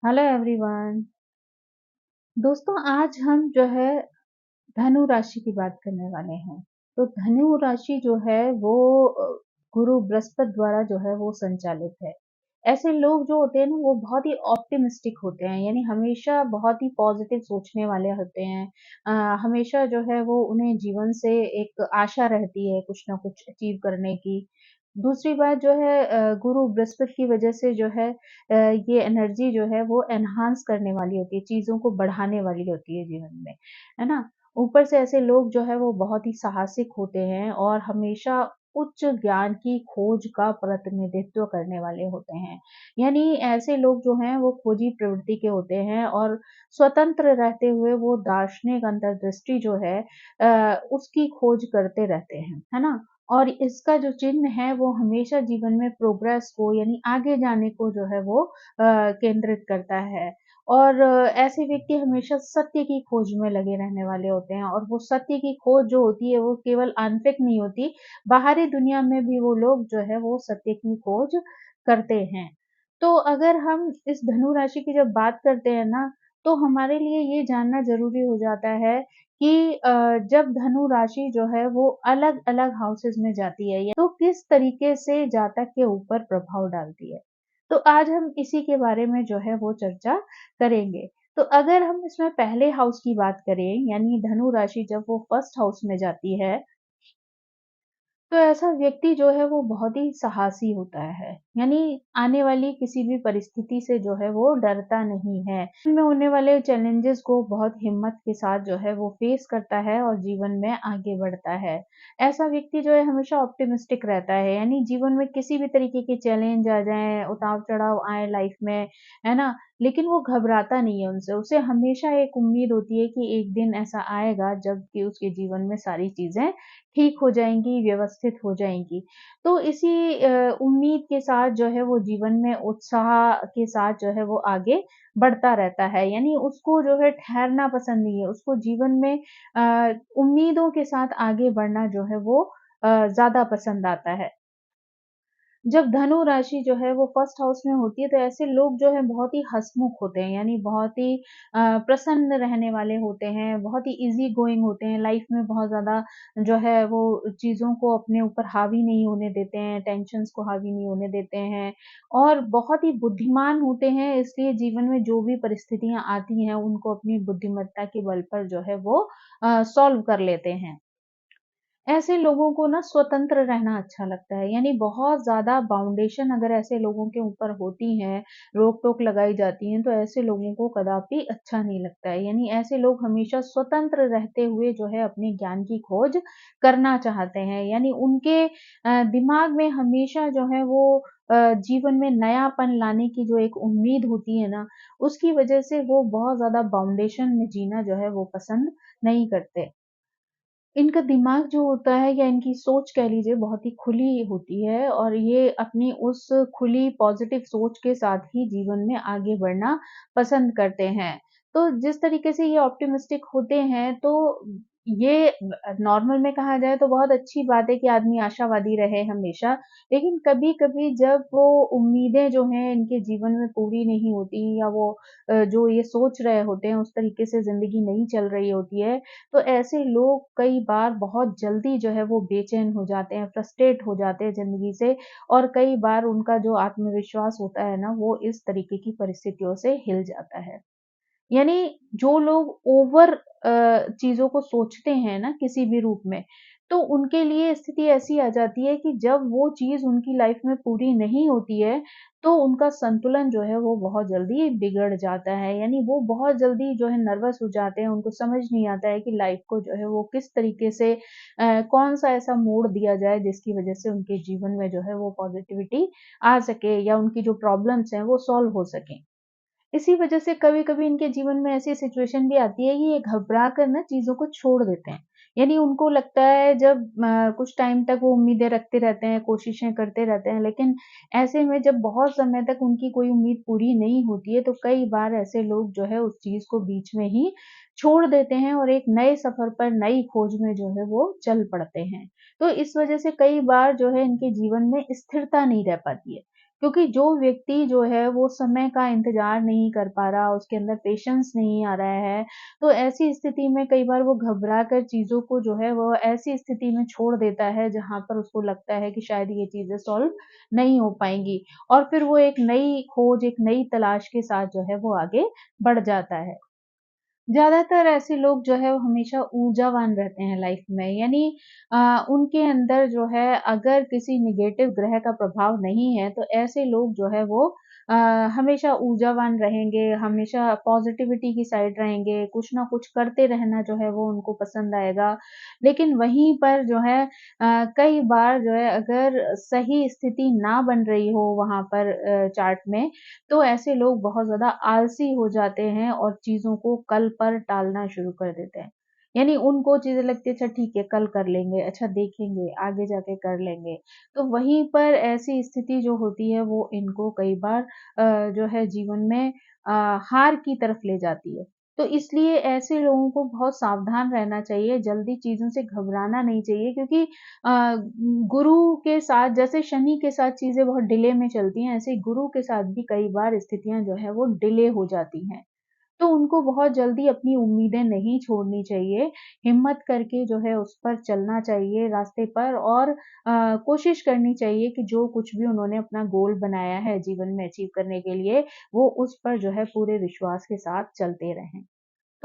Hello everyone. दोस्तों, आज हम जो है धनु राशि की बात करने वाले हैं। तो धनु राशि जो है वो गुरु बृहस्पति द्वारा जो है वो संचालित है। ऐसे लोग जो होते हैं ना वो बहुत ही ऑप्टिमिस्टिक होते हैं, यानी हमेशा बहुत ही पॉजिटिव सोचने वाले होते हैं। हमेशा जो है वो उन्हें जीवन से एक आशा रहती है कुछ ना कुछ अचीव करने की। दूसरी बात जो है गुरु बृहस्पति की वजह से जो है ये एनर्जी जो है वो एनहांस करने वाली होती है, चीज़ों को बढ़ाने वाली होती है जीवन में, है ना? ऊपर से ऐसे लोग जो है वो बहुत ही साहसिक होते हैं और हमेशा उच्च ज्ञान की खोज का प्रतिनिधित्व करने वाले होते हैं। यानी ऐसे लोग जो हैं वो खोजी प्रवृत्ति के होते हैं और स्वतंत्र रहते हुए वो दार्शनिक अंतर्दृष्टि जो है उसकी खोज करते रहते हैं, है ना? और इसका जो चिन्ह है वो हमेशा जीवन में प्रोग्रेस को यानी आगे जाने को जो है वो केंद्रित करता है। और ऐसे व्यक्ति हमेशा सत्य की खोज में लगे रहने वाले होते हैं और वो सत्य की खोज जो होती है वो केवल आंतरिक नहीं होती, बाहरी दुनिया में भी वो लोग जो है वो सत्य की खोज करते हैं। तो अगर हम इस धनु राशि की जब बात करते हैं ना, तो हमारे लिए ये जानना ज़रूरी हो जाता है कि जब धनु राशि जो है वो अलग-अलग हाउसेज़ में जाती है या तो किस तरीके से जातक के ऊपर प्रभाव डालती है। तो आज हम इसी के बारे में जो है वो चर्चा करेंगे। तो अगर हम इसमें पहले हाउस की बात करें, यानी धनु राशि जब वो फर्स्ट हाउस में जाती है, तो ऐसा व्यक्ति जो है वो बहुत ही साहसी होता है, यानी आने वाली किसी भी परिस्थिति से जो है वो डरता नहीं है। में होने वाले चैलेंजेस को बहुत हिम्मत के साथ जो है वो फेस करता है और जीवन में आगे बढ़ता है। ऐसा व्यक्ति जो है हमेशा ऑप्टिमिस्टिक रहता है, यानी जीवन में किसी भी तरीके के चैलेंज आ जाएँ, उतार-चढ़ाव आए लाइफ में, है ना? लेकिन वो घबराता नहीं है उनसे, उसे हमेशा एक उम्मीद होती है कि एक दिन ऐसा आएगा जब कि उसके जीवन में सारी चीज़ें ठीक हो जाएँगी, व्यवस्थित हो जाएँगी। तो इसी उम्मीद के साथ जो है वो जीवन में उत्साह के साथ जो है वो आगे बढ़ता रहता है। यानी उसको जो है ठहरना पसंद नहीं है, उसको जीवन में उम्मीदों के साथ आगे बढ़ना जो है वो ज़्यादा पसंद आता है। जब धनु राशि जो है वो फर्स्ट हाउस में होती है तो ऐसे लोग जो हैं बहुत ही हँसमुख होते हैं, यानी बहुत ही प्रसन्न रहने वाले होते हैं, बहुत ही ईज़ी गोइंग होते हैं, लाइफ में बहुत ज़्यादा जो है वो चीज़ों को अपने ऊपर हावी नहीं होने देते हैं, टेंशन्स को हावी नहीं होने देते हैं और बहुत ही बुद्धिमान होते हैं, इसलिए जीवन में जो भी परिस्थितियाँ आती हैं उनको अपनी बुद्धिमत्ता के बल पर जो है वो सॉल्व कर लेते हैं। ऐसे लोगों को ना स्वतंत्र रहना अच्छा लगता है, यानी बहुत ज़्यादा बाउंडेशन अगर ऐसे लोगों के ऊपर होती हैं, रोक-टोक लगाई जाती हैं, तो ऐसे लोगों को कदापि अच्छा नहीं लगता है। यानी ऐसे लोग हमेशा स्वतंत्र रहते हुए जो है अपने ज्ञान की खोज करना चाहते हैं। यानी उनके दिमाग में हमेशा जो है वो जीवन में नयापन लाने की जो एक उम्मीद होती है ना, उसकी वजह से वो बहुत ज़्यादा बाउंडेशन में जीना जो है वो पसंद नहीं करते। इनका दिमाग जो होता है या इनकी सोच कह लीजिए बहुत ही खुली होती है और ये अपनी उस खुली पॉजिटिव सोच के साथ ही जीवन में आगे बढ़ना पसंद करते हैं। तो जिस तरीके से ये ऑप्टिमिस्टिक होते हैं तो ये नॉर्मल में कहा जाए तो बहुत अच्छी बात है कि आदमी आशावादी रहे हमेशा। लेकिन कभी-कभी जब वो उम्मीदें जो हैं इनके जीवन में पूरी नहीं होती या वो जो ये सोच रहे होते हैं उस तरीके से ज़िंदगी नहीं चल रही होती है, तो ऐसे लोग कई बार बहुत जल्दी जो है वो बेचैन हो जाते हैं, फ्रस्ट्रेट हो जाते हैं ज़िंदगी से और कई बार उनका जो आत्मविश्वास होता है ना, वो इस तरीके की परिस्थितियों से हिल जाता है। यानी जो लोग ओवर चीज़ों को सोचते हैं ना किसी भी रूप में, तो उनके लिए स्थिति ऐसी आ जाती है कि जब वो चीज़ उनकी लाइफ़ में पूरी नहीं होती है, तो उनका संतुलन जो है वो बहुत जल्दी बिगड़ जाता है। यानी वो बहुत जल्दी जो है नर्वस हो जाते हैं, उनको समझ नहीं आता है कि लाइफ़ को जो है वो किस तरीके से कौन-सा ऐसा मोड़ दिया जाए जिसकी वज़ह से उनके जीवन में जो है वो पॉज़िटिविटी आ सके या उनकी जो प्रॉब्लम्स हैं वो सॉल्व हो सकें। इसी वजह से कभी-कभी इनके जीवन में ऐसी सिचुएशन भी आती है कि ये घबरा कर ना चीज़ों को छोड़ देते हैं। यानी उनको लगता है जब कुछ टाइम तक वो उम्मीदें रखते रहते हैं, कोशिशें करते रहते हैं, लेकिन ऐसे में जब बहुत समय तक उनकी कोई उम्मीद पूरी नहीं होती है, तो कई बार ऐसे लोग जो है उस चीज़ को बीच में ही छोड़ देते हैं और एक नए सफ़र पर, नई खोज में जो है वो चल पड़ते हैं। तो इस वजह से कई बार जो है इनके जीवन में स्थिरता नहीं रह पाती है। क्योंकि जो व्यक्ति जो है वो समय का इंतज़ार नहीं कर पा रहा, उसके अंदर पेशेंस नहीं आ रहा है, तो ऐसी स्थिति में कई बार वो घबरा कर चीज़ों को जो है वो ऐसी स्थिति में छोड़ देता है जहाँ पर उसको लगता है कि शायद ये चीज़ें सॉल्व नहीं हो पाएँगी, और फिर वो एक नई खोज, एक नई तलाश के साथ जो है वो आगे बढ़ जाता है। ज़्यादातर ऐसे लोग जो है वो हमेशा ऊर्जावान रहते हैं लाइफ में, यानी उनके अंदर जो है अगर किसी नेगेटिव ग्रह का प्रभाव नहीं है तो ऐसे लोग जो है वो अ, हमेशा ऊर्जावान रहेंगे, हमेशा पॉजिटिविटी की साइड रहेंगे, कुछ ना कुछ करते रहना जो है वो उनको पसंद आएगा। लेकिन वहीं पर जो है कई बार जो है अगर सही स्थिति ना बन रही हो वहाँ पर चार्ट में, तो ऐसे लोग बहुत ज़्यादा आलसी हो जाते हैं और चीज़ों को कल पर टालना शुरू कर देते हैं। यानी उनको चीज़ें लगती है अच्छा ठीक है कल कर लेंगे, अच्छा देखेंगे, आगे जाके कर लेंगे। तो वहीं पर ऐसी स्थिति जो होती है वो इनको कई बार जो है जीवन में हार की तरफ ले जाती है। तो इसलिए ऐसे लोगों को बहुत सावधान रहना चाहिए, जल्दी चीज़ों से घबराना नहीं चाहिए, क्योंकि गुरु के साथ जैसे शनि के साथ चीज़ें बहुत डिले में चलती हैं, ऐसे ही गुरु के साथ भी कई बार स्थितियाँ जो है वो डिले हो जाती हैं। तो उनको बहुत जल्दी अपनी उम्मीदें नहीं छोड़नी चाहिए, हिम्मत करके जो है उस पर चलना चाहिए रास्ते पर, और कोशिश करनी चाहिए कि जो कुछ भी उन्होंने अपना गोल बनाया है जीवन में अचीव करने के लिए, वो उस पर जो है पूरे विश्वास के साथ चलते रहें।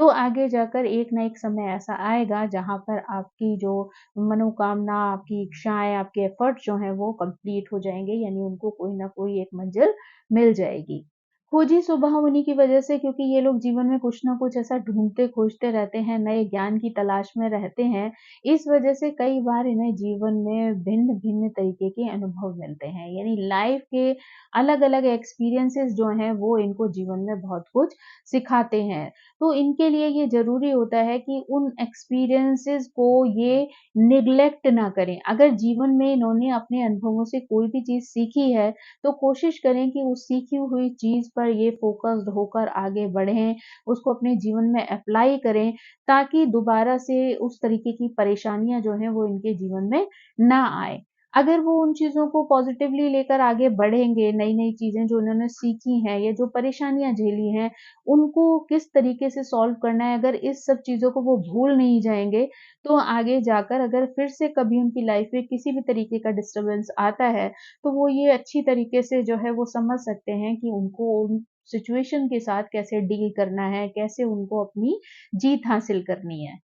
तो आगे जाकर एक ना एक समय ऐसा आएगा जहाँ पर आपकी जो मनोकामना, आपकी इच्छाएँ, आपके एफर्ट्स जो हैं वो कंप्लीट हो जाएँगे, यानी उनको कोई न कोई एक मंज़िल मिल जाएगी। खोजी स्वभाव होने की वजह से, क्योंकि ये लोग जीवन में कुछ न कुछ ऐसा ढूँढते खोजते रहते हैं, नए ज्ञान की तलाश में रहते हैं, इस वजह से कई बार इन्हें जीवन में भिन्न-भिन्न तरीके के अनुभव मिलते हैं। यानी लाइफ़ के अलग-अलग एक्सपीरियंसेस जो हैं वो इनको जीवन में बहुत कुछ सिखाते हैं। तो इनके लिए ये ज़रूरी होता है कि उन एक्सपीरियंसेस को ये नेग्लेक्ट ना करें। अगर जीवन में इन्होंने अपने अनुभवों से कोई भी चीज़ सीखी है, तो कोशिश करें कि उस सीखी हुई चीज़ पर ये फ़ोकस्ड होकर आगे बढ़ें, उसको अपने जीवन में अप्लाई करें, ताकि दोबारा से उस तरीके की परेशानियाँ जो हैं वो इनके जीवन में ना आए। अगर वो उन चीज़ों को पॉज़िटिवली लेकर आगे बढ़ेंगे, नई-नई चीज़ें जो उन्होंने सीखी हैं, या जो परेशानियाँ झेली हैं, उनको किस तरीके से सॉल्व करना है, अगर इस सब चीज़ों को वो भूल नहीं जाएँगे, तो आगे जाकर अगर फिर से कभी उनकी लाइफ़ में किसी भी तरीके का डिस्टर्बेंस आता है, तो वो ये अच्छी तरीके से जो है वो समझ सकते हैं कि उनको उन सिचुएशन के साथ कैसे डील करना है, कैसे उनको अपनी जीत हासिल करनी है।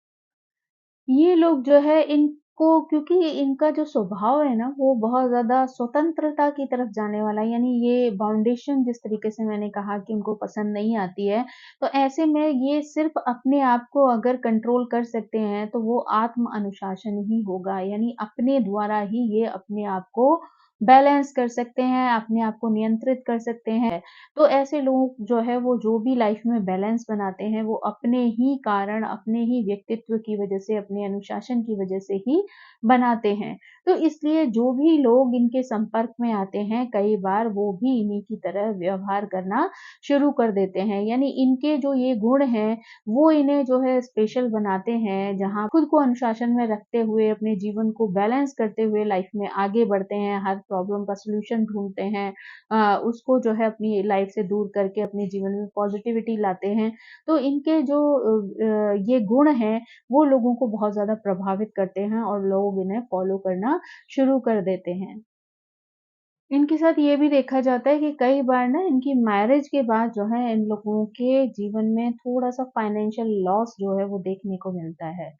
ये लोग जो है इनको, क्योंकि इनका जो स्वभाव है ना वो बहुत ज़्यादा स्वतंत्रता की तरफ जाने वाला है, यानी ये बाउंडेशन जिस तरीके से मैंने कहा कि उनको पसंद नहीं आती है, तो ऐसे में ये सिर्फ़ अपने आप को अगर कंट्रोल कर सकते हैं तो वो आत्म अनुशासन ही होगा, यानी अपने द्वारा ही ये अपने आप को बैलेंस कर सकते हैं, अपने आप को नियंत्रित कर सकते हैं। तो ऐसे लोग जो है वो जो भी लाइफ में बैलेंस बनाते हैं वो अपने ही कारण, अपने ही व्यक्तित्व की वजह से, अपने अनुशासन की वजह से ही बनाते हैं। तो इसलिए जो भी लोग इनके संपर्क में आते हैं, कई बार वो भी इन्हीं की तरह व्यवहार करना शुरू कर देते हैं। यानी इनके जो ये गुण हैं, वो इन्हें जो है स्पेशल बनाते हैं, जहाँ खुद को अनुशासन में रखते हुए, अपने जीवन को बैलेंस करते हुए लाइफ में आगे बढ़ते हैं, हर प्रॉब्लम का सॉल्यूशन ढूँढते हैं, उसको जो है अपनी लाइफ से दूर करके अपने जीवन में पॉजिटिविटी लाते हैं। तो इनके जो ये गुण हैं, वो लोगों को बहुत ज़्यादा प्रभावित करते हैं और लोग इन्हें फ़ॉलो करना शुरू कर देते हैं। इनके साथ ये भी देखा जाता है कि कई बार ना इनकी मैरिज के बाद जो है इन लोगों के जीवन में थोड़ा-सा फाइनेंशियल लॉस जो है वो देखने को मिलता है।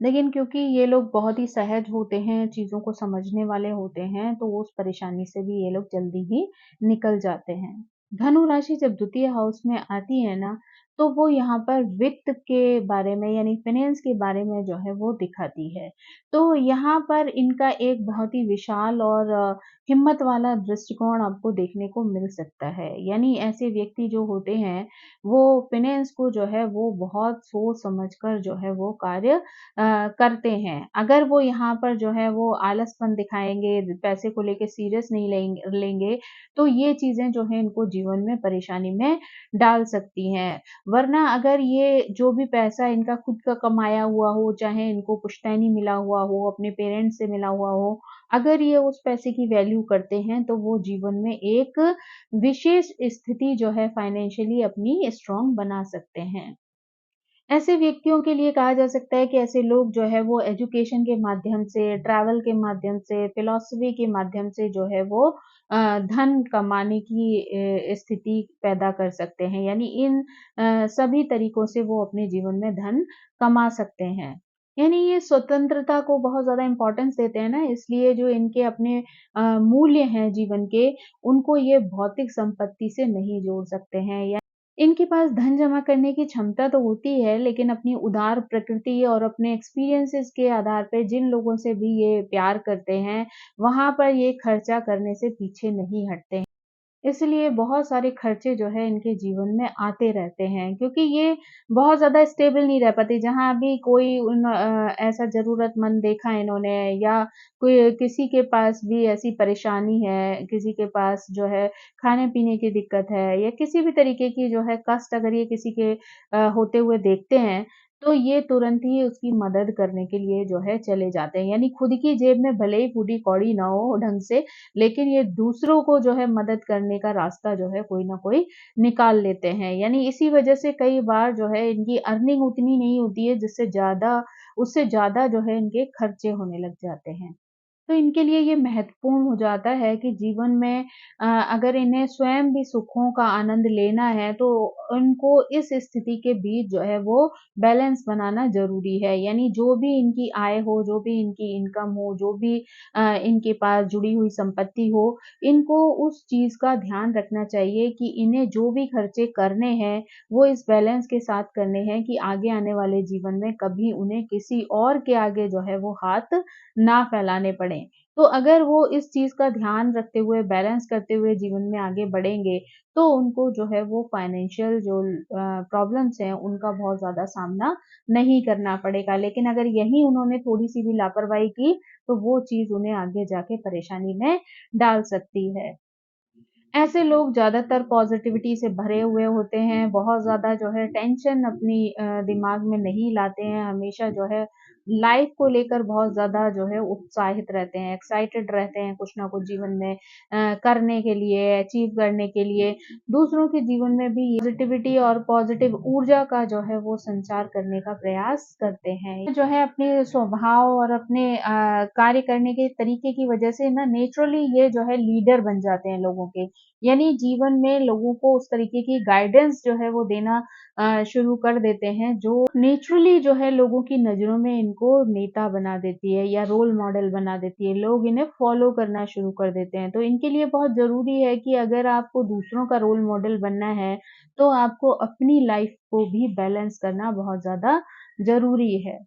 लेकिन क्योंकि ये लोग बहुत ही सहज होते हैं, चीज़ों को समझने वाले होते हैं, तो वो उस परेशानी से भी ये लोग जल्दी ही निकल जाते हैं। धनु राशि जब द्वितीय हाउस में आती है ना, तो वो यहाँ पर वित्त के बारे में, यानी फ़ाइनेंस के बारे में जो है वो दिखाती है। तो यहाँ पर इनका एक बहुत ही विशाल और हिम्मत वाला दृष्टिकोण आपको देखने को मिल सकता है। यानी ऐसे व्यक्ति जो होते हैं, वो फ़ाइनेंस को जो है वो बहुत सोच समझ कर जो है वो कार्य करते हैं। अगर वो यहाँ पर जो है वो आलसपन दिखाएँगे, पैसे को लेके सीरियस नहीं लेंगे, तो ये चीज़ें जो हैं इनको जीवन में परेशानी में डाल सकती हैं। वरना अगर ये जो भी पैसा इनका खुद का कमाया हुआ हो, चाहे इनको पुश्तैनी मिला हुआ हो, अपने पेरेंट्स से मिला हुआ हो, अगर ये उस पैसे की वैल्यू करते हैं, तो वो जीवन में एक विशेष स्थिति जो है फाइनेंशियली अपनी स्ट्रॉन्ग बना सकते हैं। ऐसे व्यक्तियों के लिए कहा जा सकता है कि ऐसे लोग जो है वो एजुकेशन के माध्यम से, ट्रैवल के माध्यम से, फिलॉसफी के माध्यम से जो है वो धन कमाने की स्थिति पैदा कर सकते हैं। यानी इन सभी तरीकों से वो अपने जीवन में धन कमा सकते हैं। यानी ये स्वतंत्रता को बहुत ज़्यादा इम्पोर्टेंस देते हैं ना, इसलिए जो इनके अपने मूल्य हैं जीवन के, उनको ये भौतिक संपत्ति से नहीं जोड़ सकते हैं। या इनके पास धन जमा करने की क्षमता तो होती है, लेकिन अपनी उदार प्रकृति और अपने एक्सपीरियंसेस के आधार पे जिन लोगों से भी ये प्यार करते हैं, वहाँ पर ये खर्चा करने से पीछे नहीं हटते हैं। इसलिए बहुत सारे खर्चे जो है इनके जीवन में आते रहते हैं, क्योंकि ये बहुत ज़्यादा स्टेबल नहीं रह पाते। जहाँ भी कोई ऐसा ज़रूरतमंद देखा इन्होंने, या कोई किसी के पास भी ऐसी परेशानी है, किसी के पास जो है खाने-पीने की दिक्कत है, या किसी भी तरीके की जो है कष्ट अगर ये किसी के होते हुए देखते हैं, तो ये तुरंत ही उसकी मदद करने के लिए जो है चले जाते हैं। यानी खुद की जेब में भले ही फूटी-कौड़ी ना हो ढंग से, लेकिन ये दूसरों को जो है मदद करने का रास्ता जो है कोई ना कोई निकाल लेते हैं। यानी इसी वजह से कई बार जो है इनकी अर्निंग उतनी नहीं होती है, जिससे ज़्यादा उससे ज़्यादा जो है इनके खर्चे होने लग जाते हैं। तो इनके लिए ये महत्वपूर्ण हो जाता है कि जीवन में अगर इन्हें स्वयं भी सुखों का आनंद लेना है, तो उनको इस स्थिति के बीच जो है वो बैलेंस बनाना ज़रूरी है। यानी जो भी इनकी आय हो, जो भी इनकी इनकम हो, जो भी इनके पास जुड़ी हुई संपत्ति हो, इनको उस चीज़ का ध्यान रखना चाहिए कि इन्हें जो भी खर्चे करने हैं, वो इस बैलेंस के साथ करने हैं कि आगे आने वाले जीवन में कभी उन्हें किसी और के आगे जो है वो हाथ ना फैलाने पड़ें। तो अगर वो इस चीज़ का ध्यान रखते हुए, बैलेंस करते हुए जीवन में आगे बढ़ेंगे, तो उनको जो है वो फाइनेंशियल जो प्रॉब्लम्स हैं, उनका बहुत ज़्यादा सामना नहीं करना पड़ेगा। लेकिन अगर यहीं उन्होंने थोड़ी-सी भी लापरवाही की, तो वो चीज़ उन्हें आगे जाके परेशानी में डाल सकती है। ऐसे लोग ज़्यादातर पॉज़िटिविटी से भरे हुए होते हैं, बहुत ज़्यादा जो है टेंशन अपनी दिमाग में नहीं लाते हैं, हमेशा जो है लाइफ़ को लेकर बहुत ज़्यादा जो है उत्साहित रहते हैं, एक्साइटेड रहते हैं कुछ ना कुछ जीवन में करने के लिए, अचीव करने के लिए। दूसरों के जीवन में भी पॉज़िटिविटी और पॉज़िटिव ऊर्जा का जो है वो संचार करने का प्रयास करते हैं। जो है अपने स्वभाव और अपने कार्य करने के तरीके की वजह से ना नेचुरली ये जो है लीडर बन जाते हैं लोगों के। यानी जीवन में लोगों को उस तरीके की गाइडेंस जो है वो देना शुरू कर देते हैं, जो नेचुरली जो है लोगों की नज़रों में इनको नेता बना देती है या रोल मॉडल बना देती है। लोग इन्हें फ़ॉलो करना शुरू कर देते हैं। तो इनके लिए बहुत ज़रूरी है कि अगर आपको दूसरों का रोल मॉडल बनना है, तो आपको अपनी लाइफ़ को भी बैलेंस करना बहुत ज़्यादा ज़रूरी है।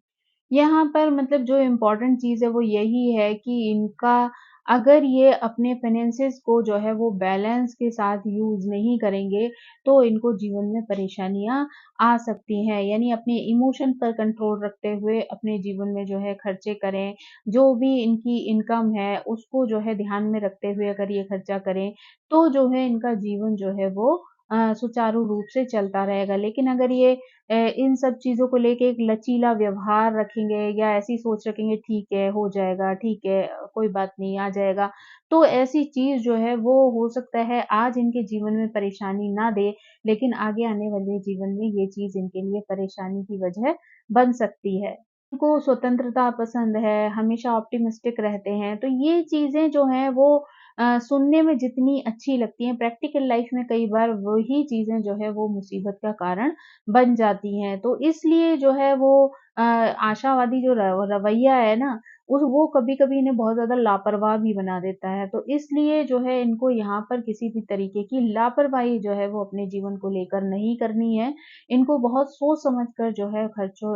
यहाँ पर मतलब जो इम्पोर्टेंट चीज़ है वो यही है कि इनका अगर ये अपने फाइनेंसेस को जो है वो बैलेंस के साथ यूज़ नहीं करेंगे, तो इनको जीवन में परेशानियाँ आ सकती हैं। यानी अपने इमोशन पर कंट्रोल रखते हुए अपने जीवन में जो है खर्चे करें। जो भी इनकी इनकम है उसको जो है ध्यान में रखते हुए अगर ये खर्चा करें, तो जो है इनका जीवन जो है वो सुचारू रूप से चलता रहेगा। लेकिन अगर ये इन सब चीज़ों को लेके एक लचीला व्यवहार रखेंगे या ऐसी सोच रखेंगे ठीक है, हो जाएगा, ठीक है, कोई बात नहीं आ जाएगा। तो ऐसी चीज़ जो है वो हो सकता है आज इनके जीवन में परेशानी ना दे, लेकिन आगे आने वाले जीवन में ये चीज़ इनके लिए परेशानी की वजह बन सकती है। उनको स्वतंत्रता पसंद है, हमेशा ऑप्टिमिस्टिक रहते हैं, तो ये चीज़ें जो हैं वो सुनने में जितनी अच्छी लगती हैं, प्रैक्टिकल लाइफ़ में कई बार वही चीज़ें जो है वो मुसीबत का कारण बन जाती हैं। तो इसलिए जो है वो आशावादी जो रवैया है ना, उस वो कभी-कभी इन्हें बहुत ज़्यादा लापरवाह भी बना देता है। तो इसलिए जो है इनको यहाँ पर किसी भी तरीके की लापरवाही जो है वो अपने जीवन को लेकर नहीं करनी है। इनको बहुत सोच समझ कर जो है खर्चों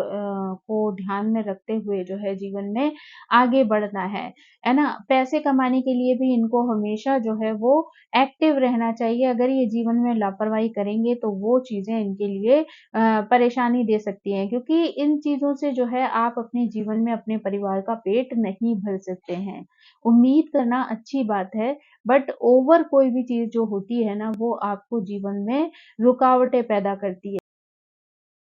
को ध्यान में रखते हुए जो है जीवन में आगे बढ़ना है ना? पैसे कमाने के लिए भी इनको हमेशा जो है वो एक्टिव रहना चाहिए। अगर ये जीवन में लापरवाही करेंगे तो वो चीज़ें इनके लिए परेशानी दे सकती हैं, क्योंकि इन चीज़ों से जो है आप अपने जीवन में अपने परिवार का पेट नहीं भर सकते हैं। उम्मीद करना अच्छी बात है, बट ओवर कोई भी चीज़ जो होती है ना, वो आपको जीवन में रुकावटें पैदा करती है।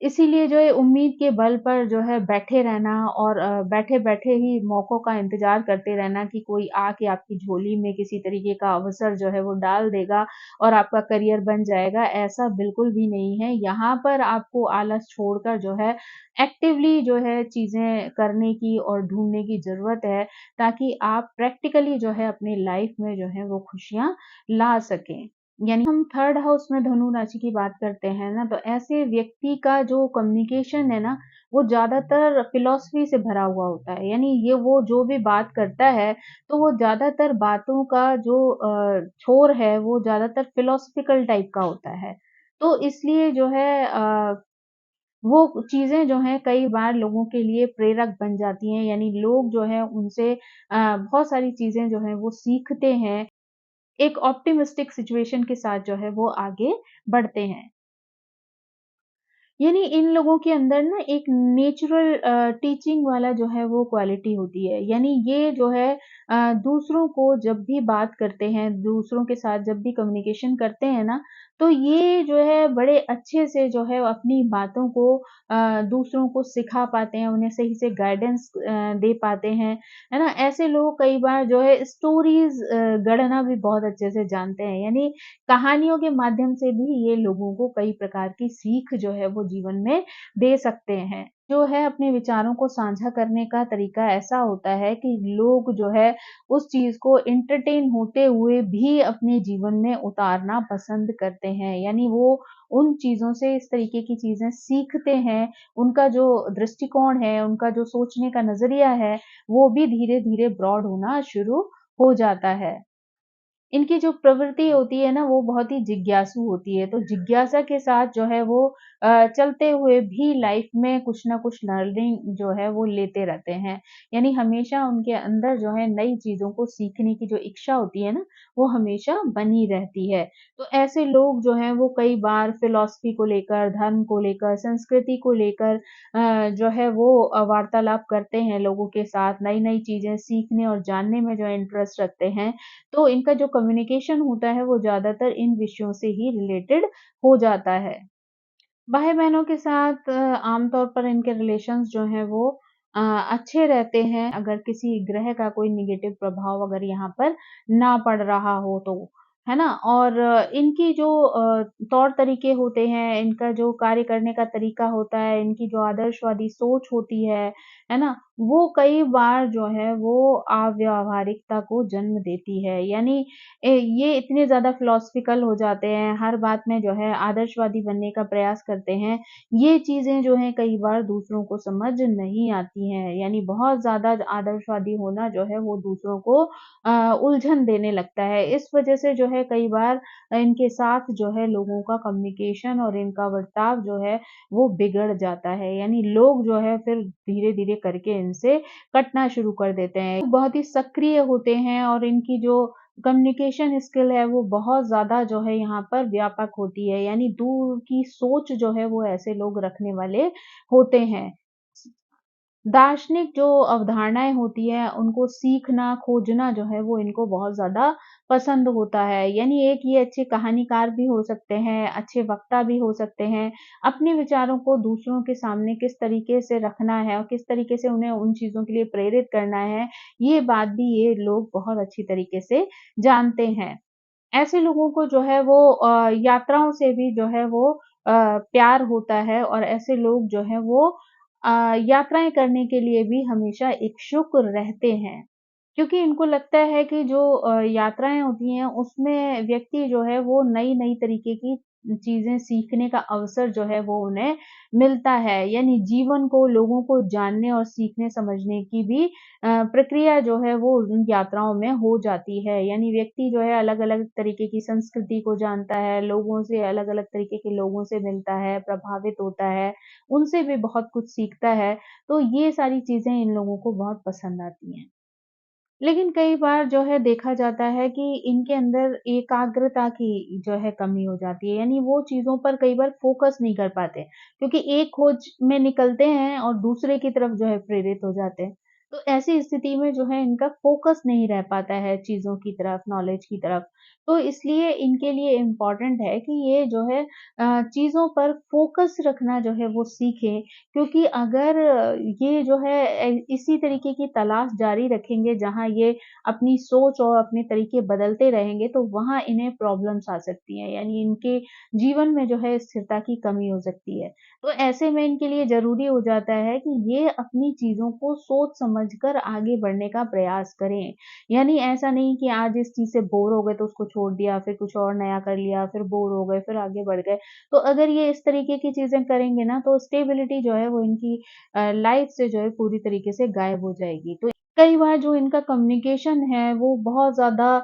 इसीलिए जो है उम्मीद के बल पर जो है बैठे रहना और बैठे-बैठे ही मौकों का इंतज़ार करते रहना कि कोई आके आपकी झोली में किसी तरीके का अवसर जो है वो डाल देगा और आपका करियर बन जाएगा, ऐसा बिल्कुल भी नहीं है। यहाँ पर आपको आलस छोड़कर जो है एक्टिवली जो है चीज़ें करने की और ढूँढने की ज़रूरत है, ताकि आप प्रैक्टिकली जो है अपनी लाइफ़ में जो है वो खुशियाँ ला सकें। यानी हम थर्ड हाउस में धनु राशि की बात करते हैं ना, तो ऐसे व्यक्ति का जो कम्युनिकेशन है ना, वो ज़्यादातर फ़िलॉसफ़ी से भरा हुआ होता है। यानी ये वो जो भी बात करता है, तो वो ज़्यादातर बातों का जो छोर है, वो ज़्यादातर फ़िलॉसफ़िकल टाइप का होता है। तो इसलिए जो है वो चीज़ें जो हैं कई बार लोगों के लिए प्रेरक बन जाती हैं, यानी लोग जो हैं उनसे बहुत सारी चीज़ें जो हैं वो सीखते हैं। एक ऑप्टिमिस्टिक सिचुएशन के साथ जो है वो आगे बढ़ते हैं। यानी इन लोगों के अंदर ना एक नेचुरल टीचिंग वाला जो है वो क्वालिटी होती है। यानी ये जो है दूसरों को जब भी बात करते हैं, दूसरों के साथ जब भी कम्युनिकेशन करते हैं ना, तो ये जो है बड़े अच्छे से जो है अपनी बातों को दूसरों को सिखा पाते हैं, उन्हें सही से गाइडेंस दे पाते हैं, है ना? ऐसे लोग कई बार जो है स्टोरीज़ गढ़ना भी बहुत अच्छे से जानते हैं। यानी कहानियों के माध्यम से भी ये लोगों को कई प्रकार की सीख जो है वो जीवन में दे सकते हैं। जो है अपने विचारों को साझा करने का तरीका ऐसा होता है कि लोग जो है उस चीज़ को एंटरटेन होते हुए भी अपने जीवन में उतारना पसंद करते हैं। यानी वो उन चीज़ों से इस तरीके की चीज़ें सीखते हैं, उनका जो दृष्टिकोण है, उनका जो सोचने का नज़रिया है, वो भी धीरे-धीरे ब्रॉड होना शुरू हो जाता है। इनकी जो प्रवृत्ति होती है ना, वो बहुत ही जिज्ञासु होती है। तो जिज्ञासा के साथ जो है वो चलते हुए भी लाइफ़ में कुछ न कुछ लर्निंग जो है वो लेते रहते हैं। यानी हमेशा उनके अंदर जो है नई चीज़ों को सीखने की जो इच्छा होती है ना, वो हमेशा बनी रहती है। तो ऐसे लोग जो हैं वो कई बार फ़िलॉसफ़ी को लेकर, धर्म को लेकर, संस्कृति को लेकर जो है वो वार्तालाप करते हैं लोगों के साथ, नई-नई चीज़ें सीखने और जानने में जो इंटरेस्ट रखते हैं। तो इनका जो कम्युनिकेशन होता है वो ज़्यादातर इन विषयों से ही रिलेटेड हो जाता है। भाई-बहनों के साथ आमतौर पर इनके रिलेशंस जो हैं वो अच्छे रहते हैं, अगर किसी ग्रह का कोई नेगेटिव प्रभाव अगर यहाँ पर ना पड़ रहा हो तो, है ना? और इनकी जो तौर-तरीके होते हैं, इनका जो कार्य करने का तरीका होता है, इनकी जो आदर्शवादी सोच होती है ना? वो कई बार जो है वो अव्यावहारिकता को जन्म देती है। यानी ये इतने ज़्यादा फिलॉसफिकल हो जाते हैं, हर बात में जो है आदर्शवादी बनने का प्रयास करते हैं। ये चीज़ें जो हैं कई बार दूसरों को समझ नहीं आती हैं, यानी बहुत ज़्यादा आदर्शवादी होना जो है वो दूसरों को उलझन देने लगता है। इस वजह से जो है कई बार इनके साथ जो है लोगों का कम्युनिकेशन और इनका बर्ताव जो है वो बिगड़ जाता है। यानी लोग जो है फिर धीरे-धीरे करके इनसे कटना शुरू कर देते हैं। बहुत ही सक्रिय होते हैं और इनकी जो कम्युनिकेशन स्किल है वो बहुत ज़्यादा जो है यहाँ पर व्यापक होती है, यानी दूर की सोच जो है वो ऐसे लोग रखने वाले होते हैं। दार्शनिक जो अवधारणाएँ होती हैं, उनको सीखना, खोजना जो है वो इनको बहुत ज़्यादा पसंद होता है। यानी एक ये अच्छे कहानीकार भी हो सकते हैं, अच्छे वक्ता भी हो सकते हैं। अपने विचारों को दूसरों के सामने किस तरीके से रखना है और किस तरीके से उन्हें उन चीज़ों के लिए प्रेरित करना है, ये बात भी ये लोग बहुत अच्छी तरीके से जानते हैं। ऐसे लोगों को जो है वो यात्राओं से भी जो है वो प्यार होता है और ऐसे लोग जो हैं वो यात्राएँ करने के लिए भी हमेशा इच्छुक रहते हैं। क्योंकि इनको लगता है कि जो यात्राएँ होती हैं उसमें व्यक्ति जो है वो नई-नई तरीके की चीज़ें सीखने का अवसर जो है वो उन्हें मिलता है। यानी जीवन को, लोगों को जानने और सीखने समझने की भी प्रक्रिया जो है वो उन यात्राओं में हो जाती है। यानी व्यक्ति जो है अलग-अलग तरीके की संस्कृति को जानता है, लोगों से अलग-अलग तरीके के लोगों से मिलता है, प्रभावित होता है, उनसे भी बहुत कुछ सीखता है। तो ये सारी चीज़ें इन लोगों को बहुत पसंद आती हैं। लेकिन कई बार जो है देखा जाता है कि इनके अंदर एकाग्रता की जो है कमी हो जाती है, यानी वो चीज़ों पर कई बार फ़ोकस नहीं कर पाते, क्योंकि एक खोज में निकलते हैं और दूसरे की तरफ जो है प्रेरित हो जाते हैं। तो ऐसी स्थिति में जो है इनका फ़ोकस नहीं रह पाता है चीज़ों की तरफ, नॉलेज की तरफ। तो इसलिए इनके लिए इम्पोर्टेंट है कि ये जो है चीज़ों पर फ़ोकस रखना जो है वो सीखें, क्योंकि अगर ये जो है इसी तरीके की तलाश जारी रखेंगे जहाँ ये अपनी सोच और अपने तरीके बदलते रहेंगे, तो वहाँ इन्हें प्रॉब्लम्स आ सकती हैं, यानी इनके जीवन में जो है स्थिरता की कमी हो सकती है। तो ऐसे में इनके लिए ज़रूरी हो जाता है कि ये अपनी चीज़ों को सोच समझ कर आगे बढ़ने का प्रयास करें। यानी ऐसा नहीं कि आज इस चीज़ से बोर हो गए तो उसको छोड़ दिया, फिर कुछ और नया कर लिया, फिर बोर हो गए, फिर आगे बढ़ गए। तो अगर ये इस तरीके की चीज़ें करेंगे ना, तो स्टेबिलिटी जो है वो इनकी लाइफ़ से जो है पूरी तरीके से गायब हो जाएगी। तो कई बार जो इनका कम्युनिकेशन है वो बहुत ज़्यादा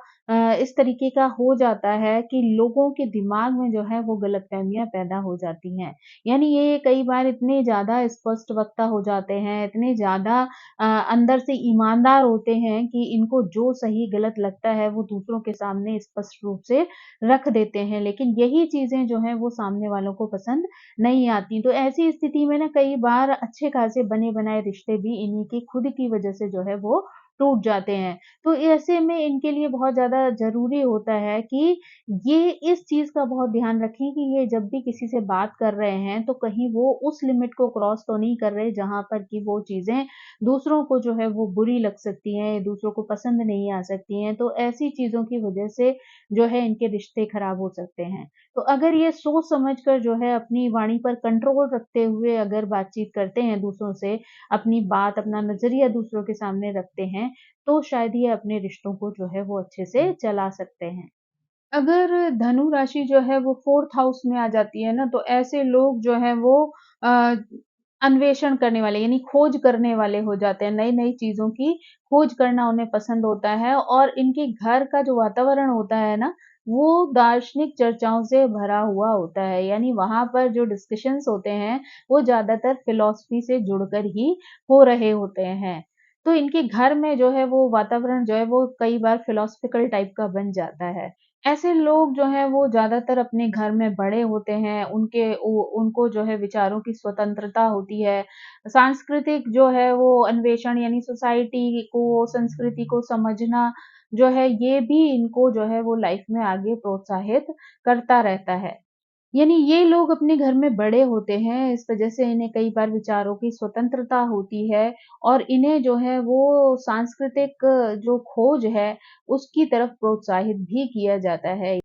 इस तरीके का हो जाता है कि लोगों के दिमाग में जो है वो गलतफ़हमियाँ पैदा हो जाती हैं। यानी ये कई बार इतने ज़्यादा स्पष्ट वक्ता हो जाते हैं, इतने ज़्यादा अंदर से ईमानदार होते हैं कि इनको जो सही गलत लगता है वो दूसरों के सामने स्पष्ट रूप से रख देते हैं। लेकिन यही चीज़ें जो हैं वो सामने वालों को पसंद नहीं आती। तो ऐसी स्थिति में ना कई बार अच्छे खासे बने-बनाए रिश्ते भी इन्हीं की खुद की वजह से जो है वो टूट जाते हैं। तो ऐसे में इनके लिए बहुत ज़्यादा ज़रूरी होता है कि ये इस चीज़ का बहुत ध्यान रखें कि ये जब भी किसी से बात कर रहे हैं, तो कहीं वो उस लिमिट को क्रॉस तो नहीं कर रहे, जहाँ पर कि वो चीज़ें दूसरों को जो है वो बुरी लग सकती हैं, दूसरों को पसंद नहीं आ सकती हैं। तो ऐसी चीज़ों की वजह से जो है इनके रिश्ते खराब हो सकते हैं। तो अगर ये सोच समझ कर जो है अपनी वाणी पर कंट्रोल रखते हुए अगर बातचीत करते हैं दूसरों से, अपनी बात, अपना नज़रिया दूसरों के सामने रखते हैं, तो शायद ये अपने रिश्तों को जो है वो अच्छे से चला सकते हैं। अगर धनु राशि जो है वो 4th हाउस में आ जाती है ना, तो ऐसे लोग जो हैं वो अ, अन्वेषण करने वाले यानी खोज करने वाले हो जाते हैं, नई-नई चीज़ों की खोज करना उन्हें पसंद होता है और इनके घर का जो वातावरण होता है ना, वो दार्शनिक चर्चाओं से भरा हुआ होता है। यानी वहाँ पर जो डिस्कशंस होते हैं, वो ज़्यादातर फ़िलॉसफ़ी से जुड़कर ही हो रहे होते हैं। तो इनके घर में जो है वो वातावरण जो है वो कई बार फ़िलॉसफ़िकल टाइप का बन जाता है। ऐसे लोग जो हैं वो ज़्यादातर अपने घर में बड़े होते हैं, उनको जो है विचारों की स्वतंत्रता होती है। सांस्कृतिक जो है वो अन्वेषण यानी सोसाइटी को, संस्कृति को समझना जो है ये भी इनको जो है वो लाइफ़ में आगे प्रोत्साहित करता रहता है। यानी ये लोग अपने घर में बड़े होते हैं, इस वजह से इन्हें कई बार विचारों की स्वतंत्रता होती है और इन्हें जो है वो सांस्कृतिक जो खोज है, उसकी तरफ प्रोत्साहित भी किया जाता है।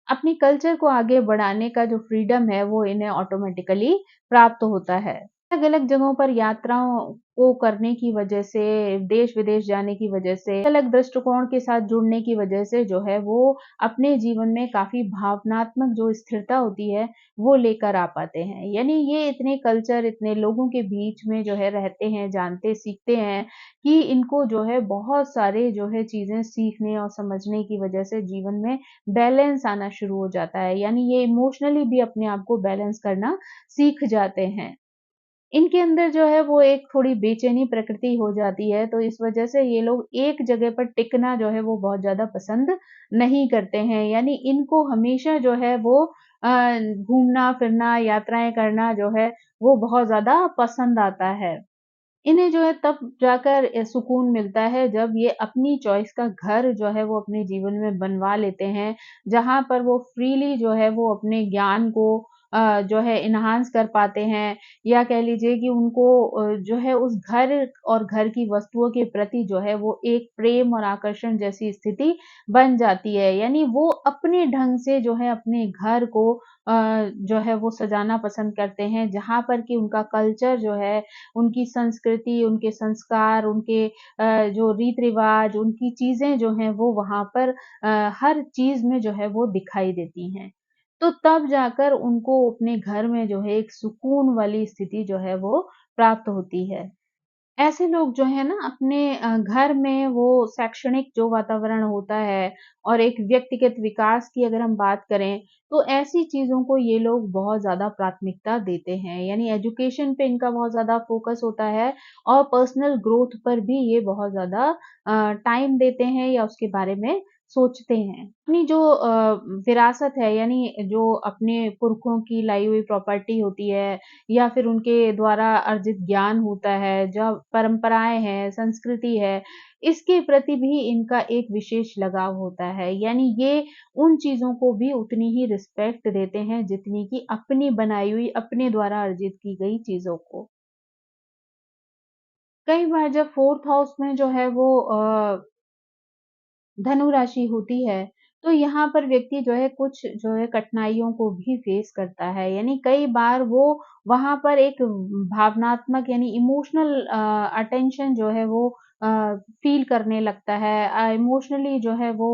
अपनी कल्चर को आगे बढ़ाने का जो फ्रीडम है, वो इन्हें ऑटोमैटिकली प्राप्त होता है। अलग-अलग जगहों पर यात्राओं को करने की वजह से, देश-विदेश जाने की वजह से, अलग दृष्टिकोण के साथ जुड़ने की वजह से जो है वो अपने जीवन में काफ़ी भावनात्मक जो स्थिरता होती है, वो लेकर आ पाते हैं। यानी ये इतने कल्चर, इतने लोगों के बीच में जो है रहते हैं, जानते, सीखते हैं कि इनको जो है बहुत सारे जो है चीज़ें सीखने और समझने की वजह से जीवन में बैलेंस आना शुरू हो जाता है। यानी ये इमोशनली भी अपने आप को बैलेंस करना सीख जाते हैं। इनके अंदर जो है वो एक थोड़ी बेचैनी प्रकृति हो जाती है, तो इस वजह से ये लोग एक जगह पर टिकना जो है वो बहुत ज़्यादा पसंद नहीं करते हैं। यानी इनको हमेशा जो है वो घूमना-फिरना, यात्राएँ करना जो है वो बहुत ज़्यादा पसंद आता है। इन्हें जो है तब जाकर सुकून मिलता है जब ये अपनी चॉइस का घर जो है वो अपने जीवन में बनवा लेते हैं, जहाँ पर वो फ्रीली जो है वो अपने ज्ञान को जो है एनहांस कर पाते हैं या कह लीजिए कि उनको जो है उस घर और घर की वस्तुओं के प्रति जो है वो एक प्रेम और आकर्षण जैसी स्थिति बन जाती है। यानी वो अपने ढंग से जो है अपने घर को जो है वो सजाना पसंद करते हैं, जहाँ पर कि उनका कल्चर जो है उनकी संस्कृति, उनके संस्कार, उनके जो रीत-रिवाज, उनकी चीज़ें जो हैं वो वहाँ पर हर चीज़ में जो है वो दिखाई देती हैं। तो तब जाकर उनको अपने घर में जो है एक सुकून वाली स्थिति जो है वो प्राप्त होती है। ऐसे लोग जो है ना अपने घर में वो शैक्षणिक जो वातावरण होता है और एक व्यक्तिगत विकास की अगर हम बात करें, तो ऐसी चीज़ों को ये लोग बहुत ज़्यादा प्राथमिकता देते हैं। यानी एजुकेशन पे इनका बहुत ज़्यादा फ़ोकस होता है और पर्सनल ग्रोथ पर भी ये बहुत ज़्यादा टाइम देते हैं या उसके बारे में सोचते हैं। अपनी जो विरासत है, यानी जो अपने पुरखों की लाई हुई प्रॉपर्टी होती है या फिर उनके द्वारा अर्जित ज्ञान होता है, जो परंपराएँ हैं, संस्कृति है, इसके प्रति भी इनका एक विशेष लगाव होता है। यानी ये उन चीज़ों को भी उतनी ही रिस्पेक्ट देते हैं जितनी कि अपनी बनाई हुई, अपने द्वारा अर्जित की गई चीज़ों को। कई बार जब 4th हाउस में जो है वो धनु राशि होती है, तो यहाँ पर व्यक्ति जो है कुछ जो है कठिनाइयों को भी फेस करता है। यानी कई बार वो वहाँ पर एक भावनात्मक यानी इमोशनल अटेंशन जो है वो फ़ील करने लगता है। इमोशनली जो है वो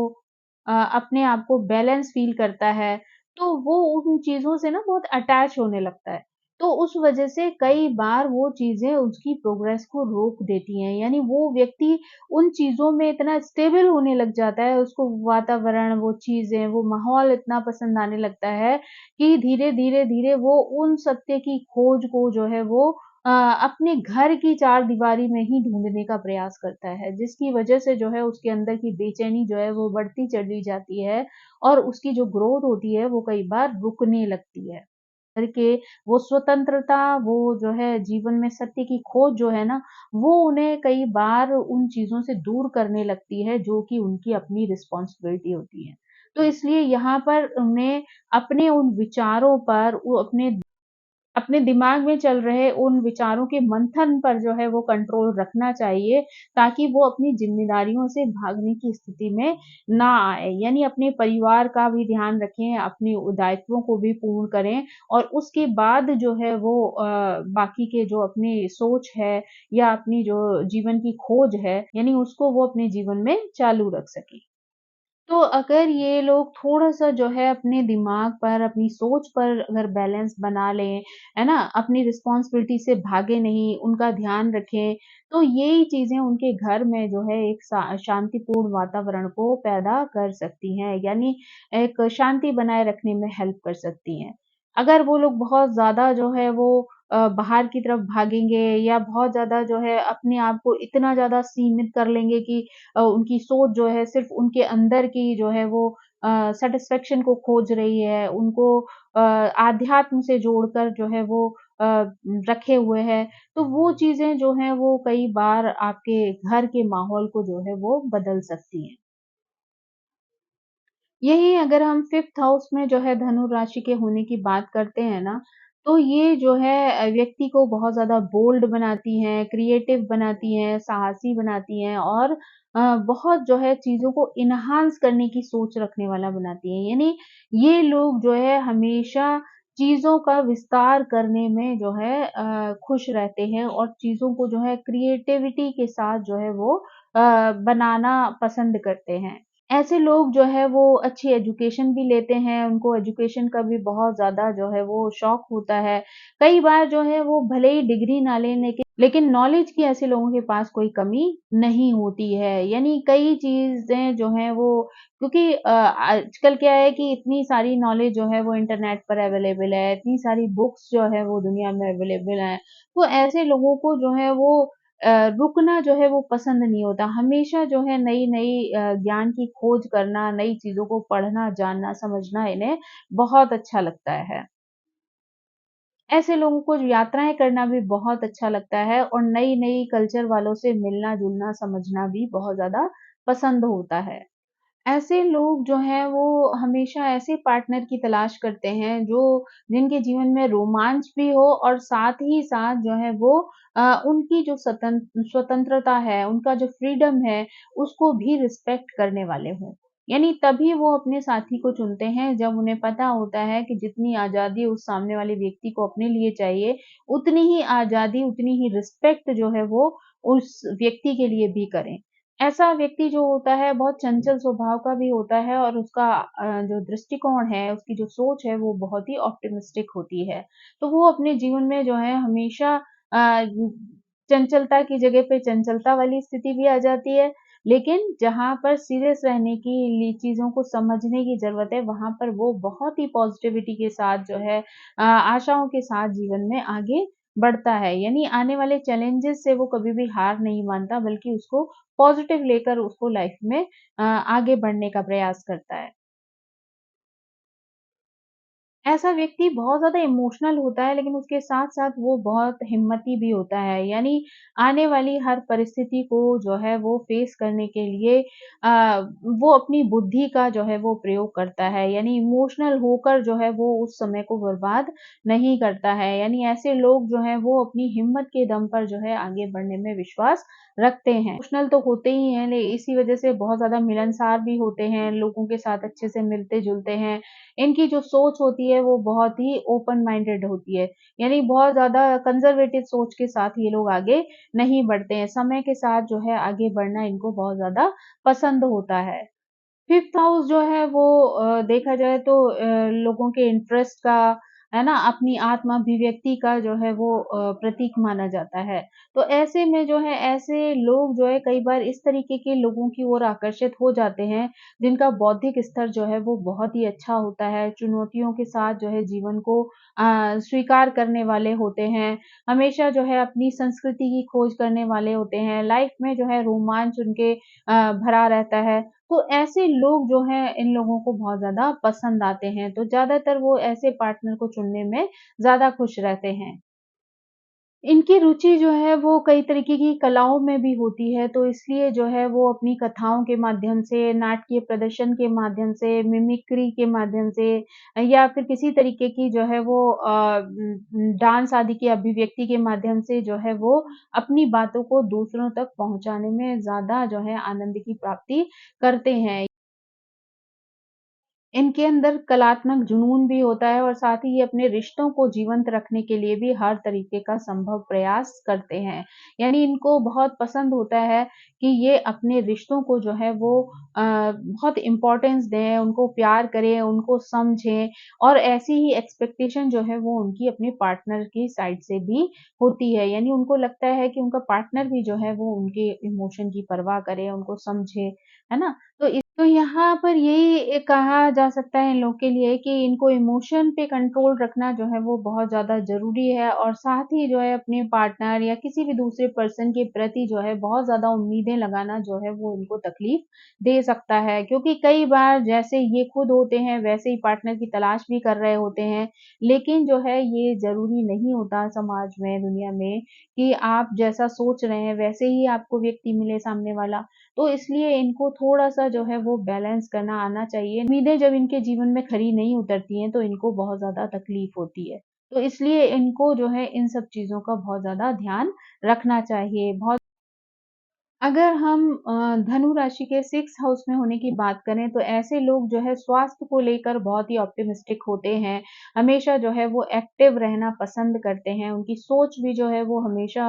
अपने आप को बैलेंस फ़ील करता है, तो वो उन चीज़ों से ना बहुत अटैच होने लगता है। तो उस वज़ह से कई बार वो चीज़ें उसकी प्रोग्रेस को रोक देती हैं। यानी वो व्यक्ति उन चीज़ों में इतना स्टेबल होने लग जाता है, उसको वातावरण, वो चीज़ें, वो माहौल इतना पसंद आने लगता है कि धीरे-धीरे वो उन सत्य की खोज को जो है वो अपने घर की चारदीवारी में ही ढूँढने का प्रयास करता है, जिसकी वजह से जो है उसके अंदर की बेचैनी जो है वो बढ़ती चली जाती है और उसकी जो ग्रोथ होती है वो कई बार रुकने लगती है। करके वो स्वतंत्रता, वो जो है जीवन में सत्य की खोज जो है ना, वो उन्हें कई बार उन चीज़ों से दूर करने लगती है, जो कि उनकी अपनी रिस्पॉन्सिबिलिटी होती है। तो इसलिए यहाँ पर उन्हें अपने उन विचारों पर वो अपने दिमाग में चल रहे उन विचारों के मंथन पर जो है वो कंट्रोल रखना चाहिए, ताकि वो अपनी ज़िम्मेदारियों से भागने की स्थिति में ना आए। यानी अपने परिवार का भी ध्यान रखें, अपने दायित्वों को भी पूर्ण करें और उसके बाद जो है वो बाकी के जो अपनी सोच है या अपनी जो जीवन की खोज है, यानी उसको वो अपने जीवन में चालू रख सकें। तो अगर ये लोग थोड़ा-सा जो है अपने दिमाग पर, अपनी सोच पर अगर बैलेंस बना लें, है ना? अपनी रिस्पॉन्सिबिलिटी से भागे नहीं, उनका ध्यान रखें, तो यही चीज़ें उनके घर में जो है एक शांतिपूर्ण वातावरण को पैदा कर सकती हैं, यानी एक शांति बनाए रखने में हेल्प कर सकती हैं। अगर वो लोग बहुत ज़्यादा जो है वो बाहर की तरफ भागेंगे या बहुत ज़्यादा जो है अपने आप को इतना ज़्यादा सीमित कर लेंगे कि उनकी सोच जो है सिर्फ़ उनके अंदर की जो है वो सैटिस्फैक्शन को खोज रही है, उनको आध्यात्म से जोड़कर जो है वो अ, रखे हुए हैं, तो वो चीज़ें जो हैं वो कई बार आपके घर के माहौल को जो है वो बदल सकती हैं। यही अगर हम 5th हाउस में जो है धनु राशि के होने की बात करते हैं ना, तो ये जो है व्यक्ति को बहुत ज़्यादा बोल्ड बनाती हैं, क्रिएटिव बनाती हैं, साहसी बनाती हैं और बहुत जो है चीज़ों को एनहांस करने की सोच रखने वाला बनाती हैं। यानी ये लोग जो है हमेशा चीज़ों का विस्तार करने में जो है खुश रहते हैं और चीज़ों को जो है क्रिएटिविटी के साथ जो है वो बनाना पसंद करते हैं। ऐसे लोग जो है वो अच्छी एजुकेशन भी लेते हैं, उनको एजुकेशन का भी बहुत ज़्यादा जो है वो शौक होता है। कई बार जो है वो भले ही डिग्री ना लें लेकिन नॉलेज की ऐसे लोगों के पास कोई कमी नहीं होती है। यानी कई चीज़ें जो हैं वो क्योंकि आजकल क्या है कि इतनी सारी नॉलेज जो है वो इंटरनेट पर अवेलेबल है, इतनी सारी बुक्स जो है वो दुनिया में अवेलेबल हैं। तो ऐसे लोगों को जो है वो रुकना जो है वो पसंद नहीं होता। हमेशा जो है नई-नई ज्ञान की खोज करना, नई चीज़ों को पढ़ना, जानना, समझना इन्हें बहुत अच्छा लगता है। ऐसे लोगों को यात्राएँ करना भी बहुत अच्छा लगता है और नई-नई कल्चर वालों से मिलना-जुलना, समझना भी बहुत ज़्यादा पसंद होता है। ऐसे लोग जो हैं वो हमेशा ऐसे पार्टनर की तलाश करते हैं जो जिनके जीवन में रोमांच भी हो और साथ ही साथ जो है वो उनकी जो स्वतंत्रता है, उनका जो फ्रीडम है, उसको भी रिस्पेक्ट करने वाले हों। यानी तभी वो अपने साथी को चुनते हैं जब उन्हें पता होता है कि जितनी आज़ादी उस सामने वाले व्यक्ति को अपने लिए चाहिए, उतनी ही आज़ादी, उतनी ही रिस्पेक्ट जो है वो उस व्यक्ति के लिए भी करें। ऐसा व्यक्ति जो होता है बहुत चंचल स्वभाव का भी होता है और उसका जो दृष्टिकोण है, उसकी जो सोच है वो बहुत ही ऑप्टिमिस्टिक होती है। तो वो अपने जीवन में जो है हमेशा अ, चंचलता की जगह पे चंचलता वाली स्थिति भी आ जाती है, लेकिन जहाँ पर सीरियस रहने की चीज़ों को समझने की ज़रूरत है, वहाँ पर वो बहुत ही पॉज़िटिविटी के साथ जो है आशाओं के साथ जीवन में आगे बढ़ता है। यानी आने वाले चैलेंजेस से वो कभी भी हार नहीं मानता, बल्कि उसको पॉजिटिव लेकर उसको लाइफ में आगे बढ़ने का प्रयास करता है। ऐसा व्यक्ति बहुत ज़्यादा इमोशनल होता है, लेकिन उसके साथ-साथ वो बहुत हिम्मती भी होता है। यानी आने वाली हर परिस्थिति को जो है वो फ़ेस करने के लिए वो अपनी बुद्धि का जो है वो प्रयोग करता है। यानी इमोशनल होकर जो है वो उस समय को बर्बाद नहीं करता है। यानी ऐसे लोग जो हैं वो अपनी हिम्मत के दम पर जो है आगे बढ़ने में विश्वास रखते हैं। इमोशनल तो होते ही हैं, इसी वज़ह से बहुत ज़्यादा मिलनसार भी होते हैं, लोगों के साथ अच्छे से मिलते-जुलते हैं। इनकी जो सोच होती है वो बहुत ही ओपन माइंडेड होती है। यानी बहुत ज़्यादा कंज़र्वेटिव सोच के साथ ये लोग आगे नहीं बढ़ते हैं। समय के साथ जो है आगे बढ़ना इनको बहुत ज़्यादा पसंद होता है। फिफ्थ हाउस जो है वो देखा जाए तो लोगों के इंटरेस्ट का, है ना? अपनी आत्म अभिव्यक्ति का जो है वो प्रतीक माना जाता है। तो ऐसे में जो है ऐसे लोग जो है कई बार इस तरीके के लोगों की ओर आकर्षित हो जाते हैं, जिनका बौद्धिक स्तर जो है वो बहुत ही अच्छा होता है, चुनौतियों के साथ जो है जीवन को स्वीकार करने वाले होते हैं, हमेशा जो है अपनी संस्कृति की खोज करने वाले होते हैं, लाइफ में जो है रोमांच उनके भरा रहता है। तो ऐसे लोग जो हैं इन लोगों को बहुत ज़्यादा पसंद आते हैं, तो ज़्यादातर वो ऐसे पार्टनर को चुनने में ज़्यादा खुश रहते हैं। इनकी रुचि जो है वो कई तरीके की कलाओं में भी होती है, तो इसलिए जो है वो अपनी कथाओं के माध्यम से, नाटकीय प्रदर्शन के माध्यम से, मिमिक्री के माध्यम से या फिर किसी तरीके की जो है वो डांस आदि की अभिव्यक्ति के माध्यम से जो है वो अपनी बातों को दूसरों तक पहुँचाने में ज़्यादा जो है आनंद की प्राप्ति करते हैं। इनके अंदर कलात्मक जुनून भी होता है और साथ ही ये अपने रिश्तों को जीवंत रखने के लिए भी हर तरीके का संभव प्रयास करते हैं। यानी इनको बहुत पसंद होता है कि ये अपने रिश्तों को जो है वो बहुत इम्पोर्टेंस दें, उनको प्यार करें, उनको समझें और ऐसी ही एक्सपेक्टेशन जो है वो उनकी अपने पार्टनर की साइड से भी होती है। यानी उनको लगता है कि उनका पार्टनर भी जो है वो उनके इमोशन की परवाह करे, उनको समझे, है ना? तो यहाँ पर यही कहा जा सकता है इन लोग के लिए कि इनको इमोशन पे कंट्रोल रखना जो है वो बहुत ज़्यादा ज़रूरी है और साथ ही जो है अपने पार्टनर या किसी भी दूसरे पर्सन के प्रति जो है बहुत ज़्यादा उम्मीदें लगाना जो है वो इनको तकलीफ दे सकता है। क्योंकि कई बार जैसे ये खुद होते हैं वैसे ही पार्टनर की तलाश भी कर रहे होते हैं। लेकिन जो है ये ज़रूरी नहीं होता समाज में, दुनिया में कि आप जैसा सोच रहे हैं वैसे ही आपको व्यक्ति मिले सामने वाला। तो इसलिए इनको थोड़ा-सा जो है वो बैलेंस करना आना चाहिए। उम्मीदें जब इनके जीवन में खरी नहीं उतरती हैं, तो इनको बहुत ज़्यादा तकलीफ होती है। तो इसलिए इनको जो है इन सब चीज़ों का बहुत ज़्यादा ध्यान रखना चाहिए। बहुत अगर हम धनु राशि के 6th हाउस में होने की बात करें तो ऐसे लोग जो है स्वास्थ्य को लेकर बहुत ही ऑप्टिमिस्टिक होते हैं। हमेशा जो है वो एक्टिव रहना पसंद करते हैं। उनकी सोच भी जो है वो हमेशा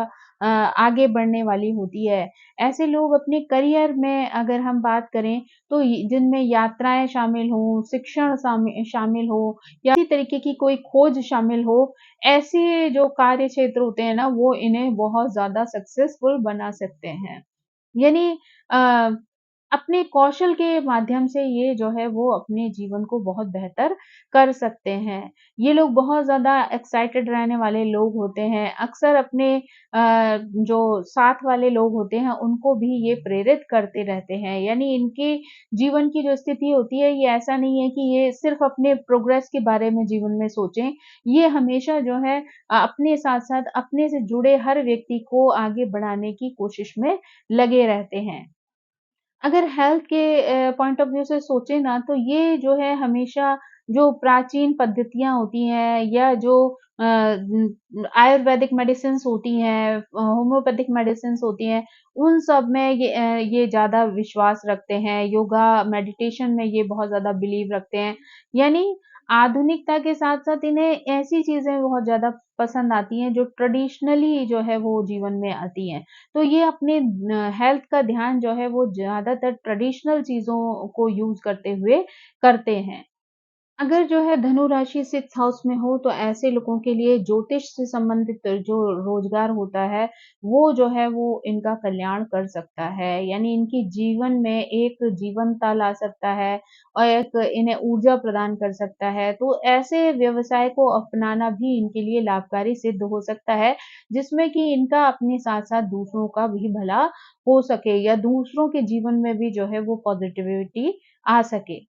आगे बढ़ने वाली होती है। ऐसे लोग अपने करियर में अगर हम बात करें तो जिनमें यात्राएँ शामिल हों, शिक्षण शामिल हो या इसी तरीके की कोई खोज शामिल हो, ऐसे जो कार्य क्षेत्र होते हैं ना वो इन्हें बहुत ज़्यादा सक्सेसफुल बना सकते हैं। यानी अ, अपने कौशल के माध्यम से ये जो है वो अपने जीवन को बहुत बेहतर कर सकते हैं। ये लोग बहुत ज़्यादा एक्साइटेड रहने वाले लोग होते हैं। अक्सर अपने जो साथ वाले लोग होते हैं उनको भी ये प्रेरित करते रहते हैं। यानी इनके जीवन की जो स्थिति होती है ये ऐसा नहीं है कि ये सिर्फ़ अपने प्रोग्रेस के बारे में जीवन में सोचें। ये हमेशा जो है अपने साथ-साथ अपने से जुड़े हर व्यक्ति को आगे बढ़ाने की कोशिश में लगे रहते हैं। अगर हेल्थ के पॉइंट ऑफ व्यू से सोचे ना तो ये जो है हमेशा जो प्राचीन पद्धतियाँ होती हैं या जो आयुर्वेदिक मेडिसिन्स होती हैं, होम्योपैथिक मेडिसिन्स होती हैं, उन सब में ये ज़्यादा विश्वास रखते हैं। योगा, मेडिटेशन में ये बहुत ज़्यादा बिलीव रखते हैं। यानी आधुनिकता के साथ-साथ इन्हें ऐसी चीज़ें बहुत ज़्यादा पसंद आती हैं जो ट्रेडिशनली जो है वो जीवन में आती हैं। तो ये अपने हेल्थ का ध्यान जो है वो ज़्यादातर ट्रेडिशनल चीज़ों को यूज़ करते हुए करते हैं। अगर जो है धनु राशि 6th हाउस में हो तो ऐसे लोगों के लिए ज्योतिष से संबंधित जो रोजगार होता है, वो जो है वो इनका कल्याण कर सकता है। यानी इनकी जीवन में एक जीवंतता ला सकता है और एक इन्हें ऊर्जा प्रदान कर सकता है। तो ऐसे व्यवसाय को अपनाना भी इनके लिए लाभकारी सिद्ध हो सकता है, जिसमें कि इनका अपने साथ-साथ दूसरों का भी भला हो सके या दूसरों के जीवन में भी जो है वो पॉजिटिविटी आ सके।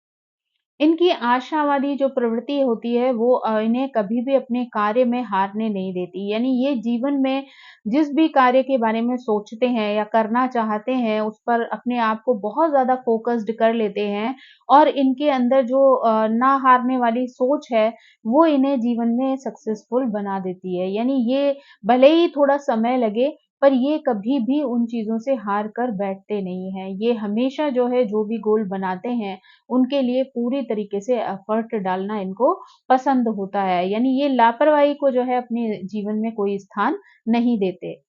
इनकी आशावादी जो प्रवृत्ति होती है वो इन्हें कभी भी अपने कार्य में हारने नहीं देती। यानी ये जीवन में जिस भी कार्य के बारे में सोचते हैं या करना चाहते हैं, उस पर अपने आप को बहुत ज़्यादा फ़ोकस्ड कर लेते हैं और इनके अंदर जो ना हारने वाली सोच है, वो इन्हें जीवन में सक्सेसफुल बना देती है। यानी ये भले ही थोड़ा समय लगे, पर ये कभी भी उन चीज़ों से हार कर बैठते नहीं हैं। ये हमेशा जो है जो भी गोल बनाते हैं, उनके लिए पूरी तरीके से एफर्ट डालना इनको पसंद होता है। यानी ये लापरवाही को जो है अपने जीवन में कोई स्थान नहीं देते।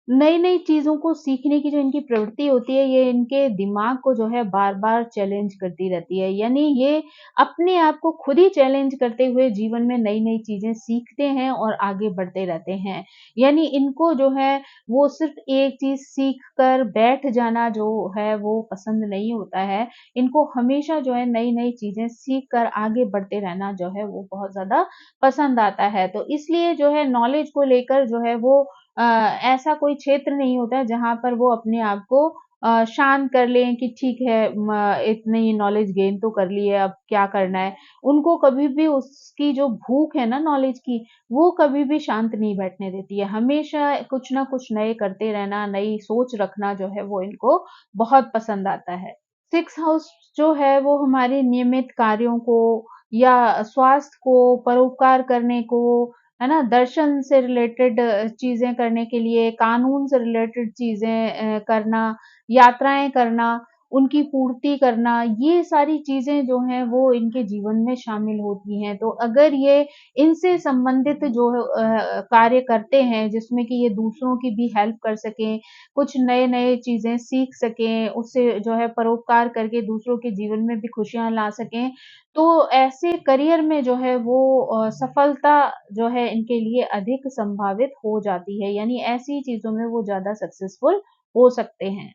नई-नई चीज़ों को सीखने की जो इनकी प्रवृत्ति होती है, ये इनके दिमाग को जो है बार-बार चैलेंज करती रहती है। यानी ये अपने आप को खुद ही चैलेंज करते हुए जीवन में नई-नई चीज़ें सीखते हैं और आगे बढ़ते रहते हैं। यानी इनको जो है वो सिर्फ़ एक चीज़ सीख कर बैठ जाना जो है वो पसंद नहीं होता है। इनको हमेशा जो है नई-नई चीज़ें सीख कर आगे बढ़ते रहना जो है वो बहुत ज़्यादा पसंद आता है। तो इसलिए जो है नॉलेज को लेकर जो है वो ऐसा कोई क्षेत्र नहीं होता है जहाँ पर वो अपने आप को शांत कर लें कि ठीक है इतनी नॉलेज गेन तो कर ली है, अब क्या करना है। उनको कभी भी उसकी जो भूख है ना नॉलेज की, वो कभी भी शांत नहीं बैठने देती है। हमेशा कुछ ना कुछ नए करते रहना, नई सोच रखना जो है वो इनको बहुत पसंद आता है। 6th हाउस जो है वो हमारे नियमित कार्यों को या स्वास्थ्य को, परोपकार करने को, है ना? दर्शन से रिलेटेड चीज़ें करने के लिए, कानून से रिलेटेड चीज़ें करना, यात्राएँ करना, उनकी पूर्ति करना, ये सारी चीज़ें जो हैं वो इनके जीवन में शामिल होती हैं। तो अगर ये इनसे संबंधित जो कार्य करते हैं जिसमें कि ये दूसरों की भी हेल्प कर सकें, कुछ नए-नए चीज़ें सीख सकें, उससे जो है परोपकार करके दूसरों के जीवन में भी खुशियाँ ला सकें, तो ऐसे करियर में जो है वो सफलता जो है इनके लिए अधिक संभावित हो जाती है, यानी ऐसी चीज़ों में वो ज़्यादा सक्सेसफुल हो सकते हैं।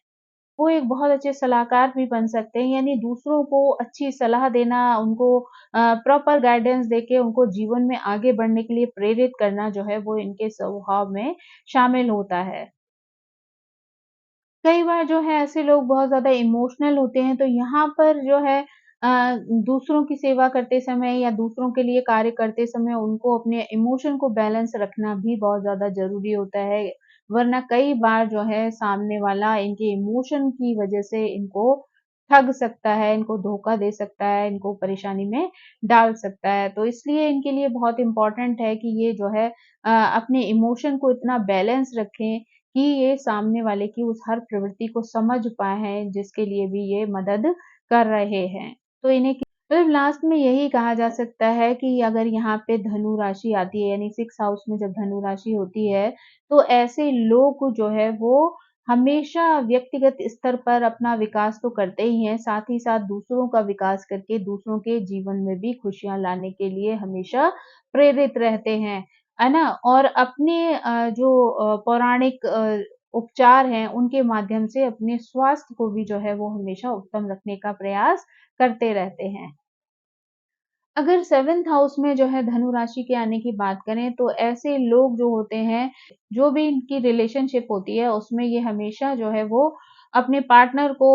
वो एक बहुत अच्छे सलाहकार भी बन सकते हैं, यानी दूसरों को अच्छी सलाह देना, उनको प्रॉपर गाइडेंस देके उनको जीवन में आगे बढ़ने के लिए प्रेरित करना जो है वो इनके स्वभाव में शामिल होता है। कई बार जो है ऐसे लोग बहुत ज़्यादा इमोशनल होते हैं, तो यहाँ पर जो है दूसरों की सेवा करते समय या दूसरों के लिए कार्य करते समय उनको अपने इमोशन को बैलेंस रखना भी बहुत ज़्यादा ज़रूरी होता है। वरना कई बार जो है सामने वाला इनके इमोशन की वज़ह से इनको ठग सकता है, इनको धोखा दे सकता है, इनको परेशानी में डाल सकता है। तो इसलिए इनके लिए बहुत इम्पोर्टेंट है कि ये जो है अपने इमोशन को इतना बैलेंस रखें कि ये सामने वाले की उस हर प्रवृत्ति को समझ पाए हैं, जिसके लिए भी ये मदद कर रहे हैं। तो इन्हें मतलब लास्ट में यही कहा जा सकता है कि अगर यहाँ पे धनु राशि आती है, यानी 6th हाउस में जब धनु राशि होती है, तो ऐसे लोग जो है वो हमेशा व्यक्तिगत स्तर पर अपना विकास तो करते ही हैं, साथ ही साथ दूसरों का विकास करके दूसरों के जीवन में भी खुशियाँ लाने के लिए हमेशा प्रेरित रहते हैं। है ना? और अपने जो पौराणिक उपचार हैं, उनके माध्यम से अपने स्वास्थ्य को भी जो है वो हमेशा उत्तम रखने का प्रयास करते रहते हैं। अगर 7th हाउस में जो है धनु राशि के आने की बात करें, तो ऐसे लोग जो होते हैं, जो भी इनकी रिलेशनशिप होती है, उसमें ये हमेशा जो है वो अपने पार्टनर को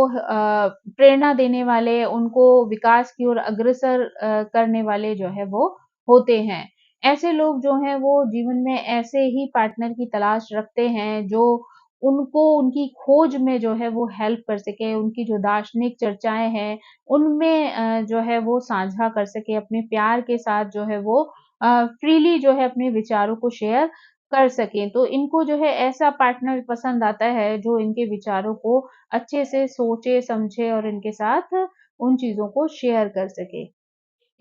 प्रेरणा देने वाले, उनको विकास की ओर अग्रसर करने वाले जो है वो होते हैं। ऐसे लोग जो हैं वो जीवन में ऐसे ही पार्टनर की तलाश रखते हैं, जो उनको उनकी खोज में जो है वो हेल्प कर सके, उनकी जो दार्शनिक चर्चाएँ हैं, उनमें जो है वो साझा कर सके, अपने प्यार के साथ जो है वो फ्रीली जो है अपने विचारों को शेयर कर सकें। तो इनको जो है ऐसा पार्टनर पसंद आता है जो इनके विचारों को अच्छे से सोचे, समझे और इनके साथ उन चीज़ों को शेयर कर सके।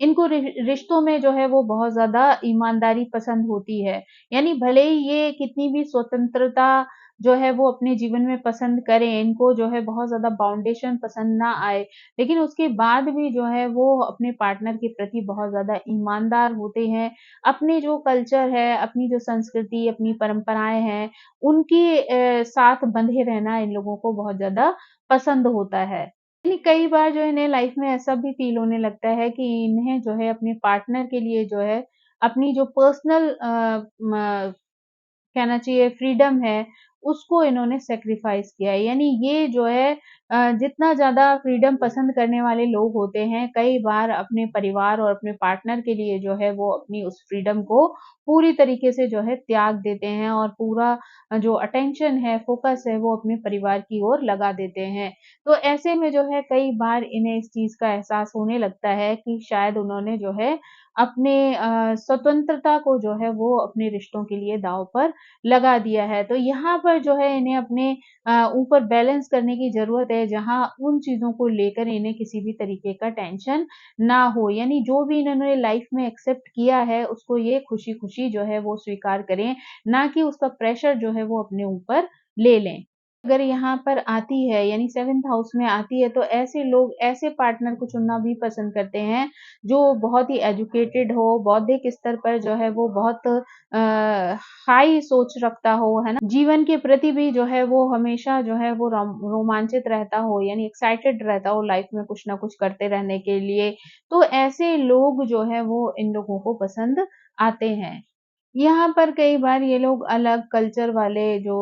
इनको रिश्तों में जो है वो बहुत ज़्यादा ईमानदारी पसंद होती है। यानी भले ही ये कितनी भी स्वतंत्रता जो है वो अपने जीवन में पसंद करें, इनको जो है बहुत ज़्यादा बाउंडेशन पसंद ना आए, लेकिन उसके बाद भी जो है वो अपने पार्टनर के प्रति बहुत ज़्यादा ईमानदार होते हैं। अपने जो कल्चर है, अपनी जो संस्कृति, अपनी परंपराएँ हैं, उनके साथ बंधे रहना इन लोगों को बहुत ज़्यादा पसंद होता है। यानी कई बार जो इन्हें लाइफ में ऐसा भी फ़ील होने लगता है कि इन्हें जो है अपने पार्टनर के लिए जो है, अपनी जो पर्सनल म कहना चाहिए फ्रीडम है, उसको इन्होंने सैक्रिफाइस किया है। यानी ये जो है जितना ज़्यादा फ्रीडम पसंद करने वाले लोग होते हैं, कई बार अपने परिवार और अपने पार्टनर के लिए जो है वो अपनी उस फ्रीडम को पूरी तरीके से जो है त्याग देते हैं और पूरा जो अटेंशन है, फ़ोकस है, वो अपने परिवार की ओर लगा देते हैं। तो ऐसे में जो है कई बार इन्हें इस चीज़ का एहसास होने लगता है कि शायद उन्होंने जो है अपने स्वतंत्रता को जो है वो अपने रिश्तों के लिए दाँव पर लगा दिया है। तो यहाँ पर जो है इन्हें अपने ऊपर बैलेंस करने की ज़रूरत है, जहाँ उन चीज़ों को लेकर इन्हें किसी भी तरीके का टेंशन ना हो। यानी जो भी इन्होंने लाइफ़ में एक्सेप्ट किया है, उसको ये खुशी-खुशी जो है वो स्वीकार करें, ना कि उसका प्रेशर जो है वो अपने ऊपर ले लें। अगर यहाँ पर आती है यानी 7th हाउस में आती है, तो ऐसे लोग ऐसे पार्टनर को चुनना भी पसंद करते हैं, जो बहुत ही एजुकेटेड हो, बौद्धिक स्तर पर जो है वो बहुत हाई सोच रखता हो, है ना? जीवन के प्रति भी जो है वो हमेशा जो है वो रोमांचित रहता हो, यानी एक्साइटेड रहता हो लाइफ में कुछ ना कुछ करते रहने के लिए। तो ऐसे लोग जो है वो इन लोगों को पसंद आते हैं। यहाँ पर कई बार ये लोग अलग कल्चर वाले जो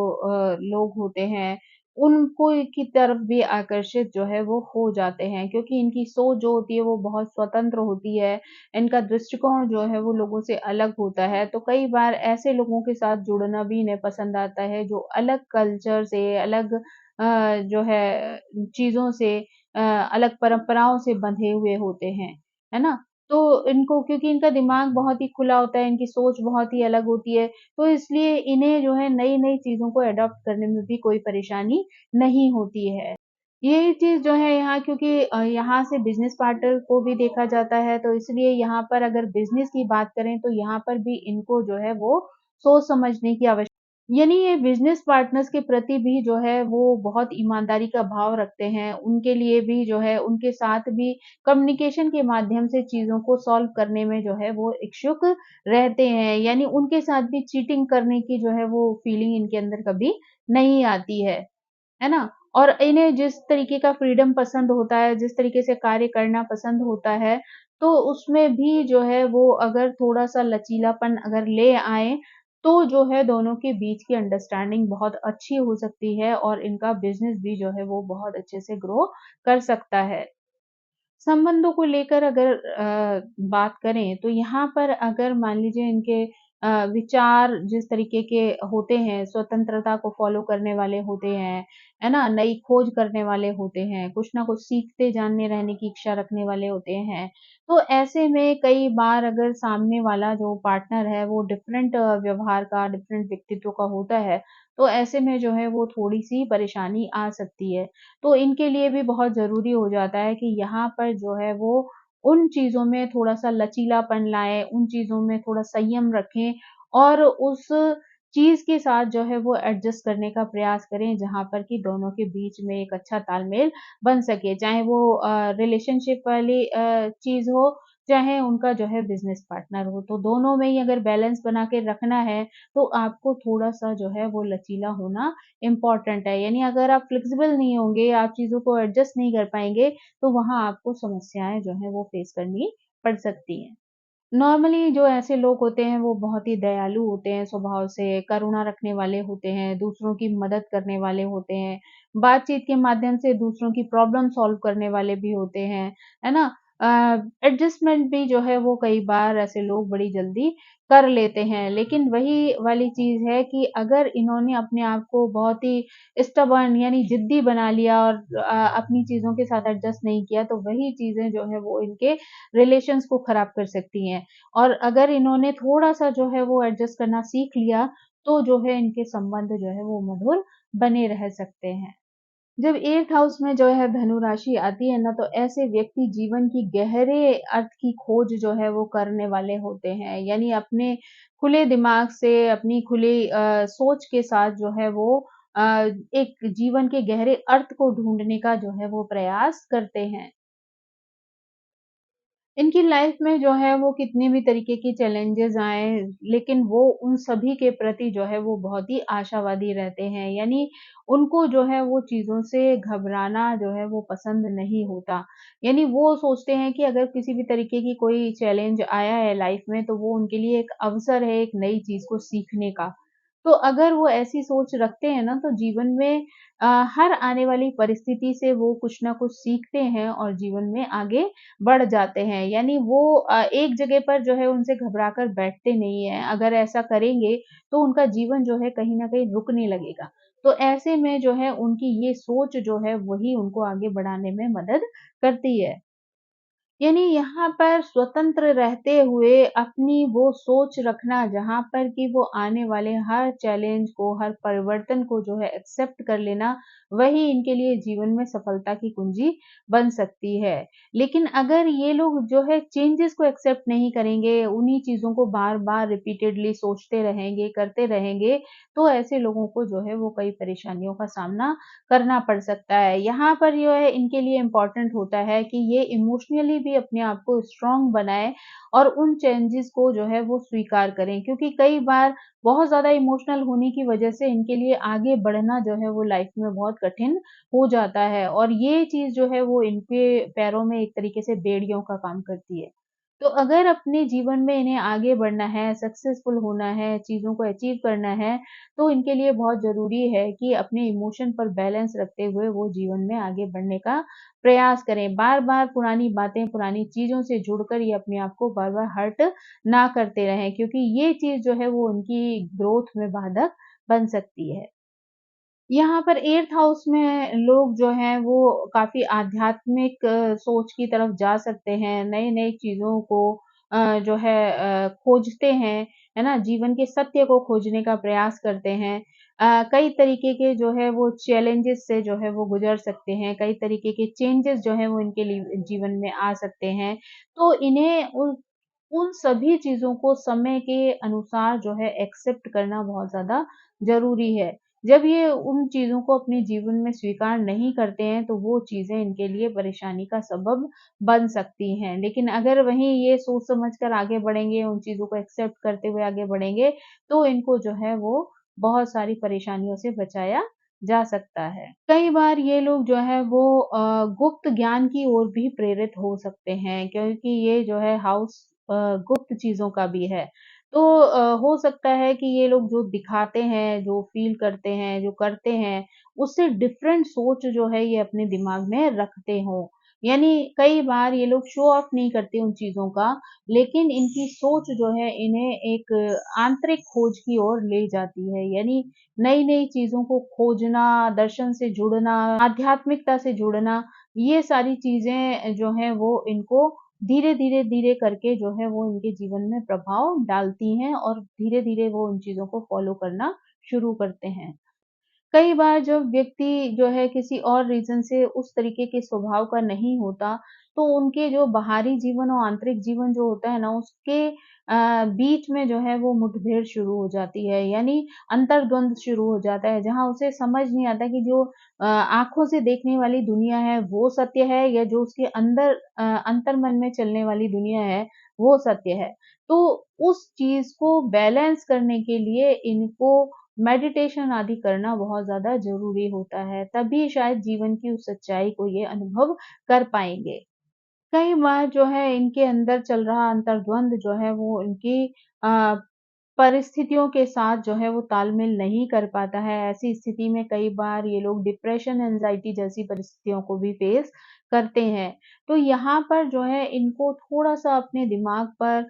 लोग होते हैं, उनको की तरफ भी आकर्षित जो है वो हो जाते हैं, क्योंकि इनकी सोच जो होती है वो बहुत स्वतंत्र होती है, इनका दृष्टिकोण जो है वो लोगों से अलग होता है। तो कई बार ऐसे लोगों के साथ जुड़ना भी इन्हें पसंद आता है जो अलग कल्चर से, अलग जो है चीज़ों से, अलग परंपराओं से बंधे हुए होते हैं, है ना? तो इनको क्योंकि इनका दिमाग बहुत ही खुला होता है, इनकी सोच बहुत ही अलग होती है, तो इसलिए इन्हें जो है नई-नई चीज़ों को एडॉप्ट करने में भी कोई परेशानी नहीं होती है। यही चीज़ जो है यहाँ क्योंकि यहाँ से बिज़नेस पार्टनर को भी देखा जाता है, तो इसलिए यहाँ पर अगर बिज़नेस की बात करें, तो यहाँ पर भी इनको जो है वो सोच समझने की यानी ये बिज़नेस पार्टनर्स के प्रति भी जो है वो बहुत ईमानदारी का भाव रखते हैं। उनके लिए भी जो है उनके साथ भी कम्युनिकेशन के माध्यम से चीज़ों को सॉल्व करने में जो है वो इच्छुक रहते हैं। यानी उनके साथ भी चीटिंग करने की जो है वो फीलिंग इनके अंदर कभी नहीं आती है ना? और इन्हें जिस तरीके का फ्रीडम पसंद होता है, जिस तरीके से कार्य करना पसंद होता है, तो उसमें भी जो है वो अगर थोड़ा-सा लचीलापन अगर ले आएँ, तो जो है दोनों के बीच की अंडरस्टैंडिंग बहुत अच्छी हो सकती है और इनका बिज़नेस भी जो है वो बहुत अच्छे से ग्रो कर सकता है। संबंधों को लेकर अगर बात करें तो यहाँ पर अगर मान लीजिए इनके विचार जिस तरीके के होते हैं, स्वतंत्रता को फ़ॉलो करने वाले होते हैं, है ना? नई खोज करने वाले होते हैं, कुछ ना कुछ सीखते जानने रहने की इच्छा रखने वाले होते हैं। तो ऐसे में कई बार अगर सामने वाला जो पार्टनर है वो डिफरेंट व्यवहार का, डिफरेंट व्यक्तित्व का होता है, तो ऐसे में जो है वो थोड़ी-सी परेशानी आ सकती है। तो इनके लिए भी बहुत ज़रूरी हो जाता है कि यहाँ पर जो है वो उन चीज़ों में थोड़ा-सा लचीलापन लाएँ, उन चीज़ों में थोड़ा संयम रखें और उस चीज़ के साथ जो है वो एडजस्ट करने का प्रयास करें, जहाँ पर कि दोनों के बीच में एक अच्छा तालमेल बन सके। चाहे वो रिलेशनशिप वाली चीज़ हो, चाहे उनका जो है बिज़नेस पार्टनर हो। तो दोनों में ही अगर बैलेंस बना के रखना है, तो आपको थोड़ा-सा जो है वो लचीला होना इम्पोर्टेंट है। यानी अगर आप फ्लेक्सिबल नहीं होंगे, आप चीज़ों को एडजस्ट नहीं कर पाएँगे, तो वहाँ आपको समस्याएँ जो हैं वो फेस करनी पड़ सकती हैं। नॉर्मली जो ऐसे लोग होते हैं वो बहुत ही दयालु होते हैं स्वभाव से, करुणा रखने वाले होते हैं, दूसरों की मदद करने वाले होते हैं, बातचीत के माध्यम से दूसरों की प्रॉब्लम सॉल्व करने वाले भी होते हैं, है ना? एडजस्टमेंट भी जो है वो कई बार ऐसे लोग बड़ी जल्दी कर लेते हैं, लेकिन वही वाली चीज़ है कि अगर इन्होंने अपने आप को बहुत ही स्टबर्न यानी ज़िद्दी बना लिया और अपनी चीज़ों के साथ एडजस्ट नहीं किया, तो वही चीज़ें जो है वो इनके रिलेशंस को खराब कर सकती हैं। और अगर इन्होंने थोड़ा-सा जो है वो एडजस्ट करना सीख लिया, तो जो है इनके संबंध जो है वो मधुर बने रह सकते हैं। जब 8th हाउस में जो है धनु राशि आती है ना, तो ऐसे व्यक्ति जीवन की गहरे अर्थ की खोज जो है वो करने वाले होते हैं। यानी अपने खुले दिमाग से, अपनी खुली सोच के साथ जो है वो अ, एक जीवन के गहरे अर्थ को ढूँढने का जो है वो प्रयास करते हैं। इनकी लाइफ में जो है वो कितने भी तरीके की चैलेंजेस आए, लेकिन वो उन सभी के प्रति जो है वो बहुत ही आशावादी रहते हैं। यानी उनको जो है वो चीज़ों से घबराना जो है वो पसंद नहीं होता। यानी वो सोचते हैं कि अगर किसी भी तरीके की कोई चैलेंज आया है लाइफ में, तो वो उनके लिए एक अवसर है एक नई चीज़ को सीखने का। तो अगर वो ऐसी सोच रखते हैं ना, तो जीवन में हर आने वाली परिस्थिति से वो कुछ ना कुछ सीखते हैं और जीवन में आगे बढ़ जाते हैं। यानी वो एक जगह पर जो है उनसे घबरा कर बैठते नहीं हैं। अगर ऐसा करेंगे तो उनका जीवन जो है कहीं न कहीं रुकने लगेगा। तो ऐसे में जो है उनकी ये सोच जो है वही उनको आगे बढ़ाने में मदद करती है। यानी यहाँ पर स्वतंत्र रहते हुए अपनी वो सोच रखना जहाँ पर कि वो आने वाले हर चैलेंज को, हर परिवर्तन को जो है एक्सेप्ट कर लेना, वही इनके लिए जीवन में सफलता की कुंजी बन सकती है। लेकिन अगर ये लोग जो है चेंजेस को एक्सेप्ट नहीं करेंगे, उन्हीं चीज़ों को बार-बार रिपीटेडली सोचते रहेंगे, करते रहेंगे, तो ऐसे लोगों को जो है वो कई परेशानियों का सामना करना पड़ सकता है। यहाँ पर जो है इनके लिए इम्पोर्टेंट होता है कि ये इमोशनली भी अपने आप को स्ट्रॉन्ग बनाएँ और उन चेंजेज़ को जो है वो स्वीकार करें। क्योंकि कई बार बहुत ज़्यादा इमोशनल होने की वजह से इनके लिए आगे बढ़ना जो है वो लाइफ़ में बहुत कठिन हो जाता है और ये चीज़ जो है वो इनके पैरों में एक तरीके से बेड़ियों का काम करती है। तो अगर अपने जीवन में इन्हें आगे बढ़ना है, सक्सेसफुल होना है, चीज़ों को अचीव करना है, तो इनके लिए बहुत ज़रूरी है कि अपने इमोशन पर बैलेंस रखते हुए वो जीवन में आगे बढ़ने का प्रयास करें। बार-बार पुरानी बातें, पुरानी चीज़ों से जुड़कर ये अपने आप को बार-बार हर्ट ना करते रहें क्योंकि ये चीज़ जो है वो उनकी ग्रोथ में बाधक बन सकती है। यहाँ पर 8th हाउस में लोग जो हैं वो काफ़ी आध्यात्मिक सोच की तरफ जा सकते हैं, नई-नई चीज़ों को जो है खोजते हैं, है ना? जीवन के सत्य को खोजने का प्रयास करते हैं। कई तरीके के जो है वो चैलेंजेस से जो है वो गुज़र सकते हैं, कई तरीके के चेंजेस जो हैं वो इनके लिए जीवन में आ सकते हैं। तो इन्हें उन सभी चीज़ों को समय के अनुसार जो है एक्सेप्ट करना बहुत ज़्यादा ज़रूरी है। जब ये उन चीज़ों को अपने जीवन में स्वीकार नहीं करते हैं, तो वो चीज़ें इनके लिए परेशानी का सबब बन सकती हैं। लेकिन अगर वहीं ये सोच समझ कर आगे बढ़ेंगे, उन चीज़ों को एक्सेप्ट करते हुए आगे बढ़ेंगे, तो इनको जो है वो बहुत सारी परेशानियों से बचाया जा सकता है। कई बार ये लोग जो है वो गुप्त ज्ञान की ओर भी प्रेरित हो सकते हैं क्योंकि ये जो है हाउस गुप्त चीज़ों का भी है। तो हो सकता है कि ये लोग जो दिखाते हैं, जो फ़ील करते हैं, जो करते हैं, उससे डिफरेंट सोच जो है ये अपने दिमाग में रखते हों। यानी कई बार ये लोग शो ऑफ नहीं करते उन चीज़ों का, लेकिन इनकी सोच जो है इन्हें एक आंतरिक खोज की ओर ले जाती है। यानी नई-नई चीज़ों को खोजना, दर्शन से जुड़ना, आध्यात्मिकता से जुड़ना, ये सारी चीज़ें जो हैं वो इनको धीरे-धीरे, धीरे करके जो है वो इनके जीवन में प्रभाव डालती हैं और धीरे-धीरे वो उन चीज़ों को फ़ॉलो करना शुरू करते हैं। कई बार जब व्यक्ति जो है किसी और रीज़न से उस तरीके के स्वभाव का नहीं होता, तो उनके जो बाहरी जीवन और आंतरिक जीवन जो होता है ना, उसके बीच में जो है वो मुठभेड़ शुरू हो जाती है, यानी अंतर्द्वंद शुरू हो जाता है, जहाँ उसे समझ नहीं आता कि जो आँखों से देखने वाली दुनिया है, वो सत्य है या जो उसके अंदर अंतर्मन में चलने वाली दुनिया है, वो सत्य है। तो उस चीज़ को बैलेंस करने के लिए इनको मेडिटेशन आदि करना बहुत ज़्यादा ज़रूरी होता है, तभी शायद जीवन की उस सच्चाई को ये अनुभव कर पाएँगे। कई बार जो है इनके अंदर चल रहा अंतर्द्वंद जो है वो इनकी अ, परिस्थितियों के साथ जो है वो तालमेल नहीं कर पाता है। ऐसी स्थिति में कई बार ये लोग डिप्रेशन, एंग्ज़ायटी जैसी परिस्थितियों को भी फ़ेस करते हैं। तो यहाँ पर जो है इनको थोड़ा-सा अपने दिमाग पर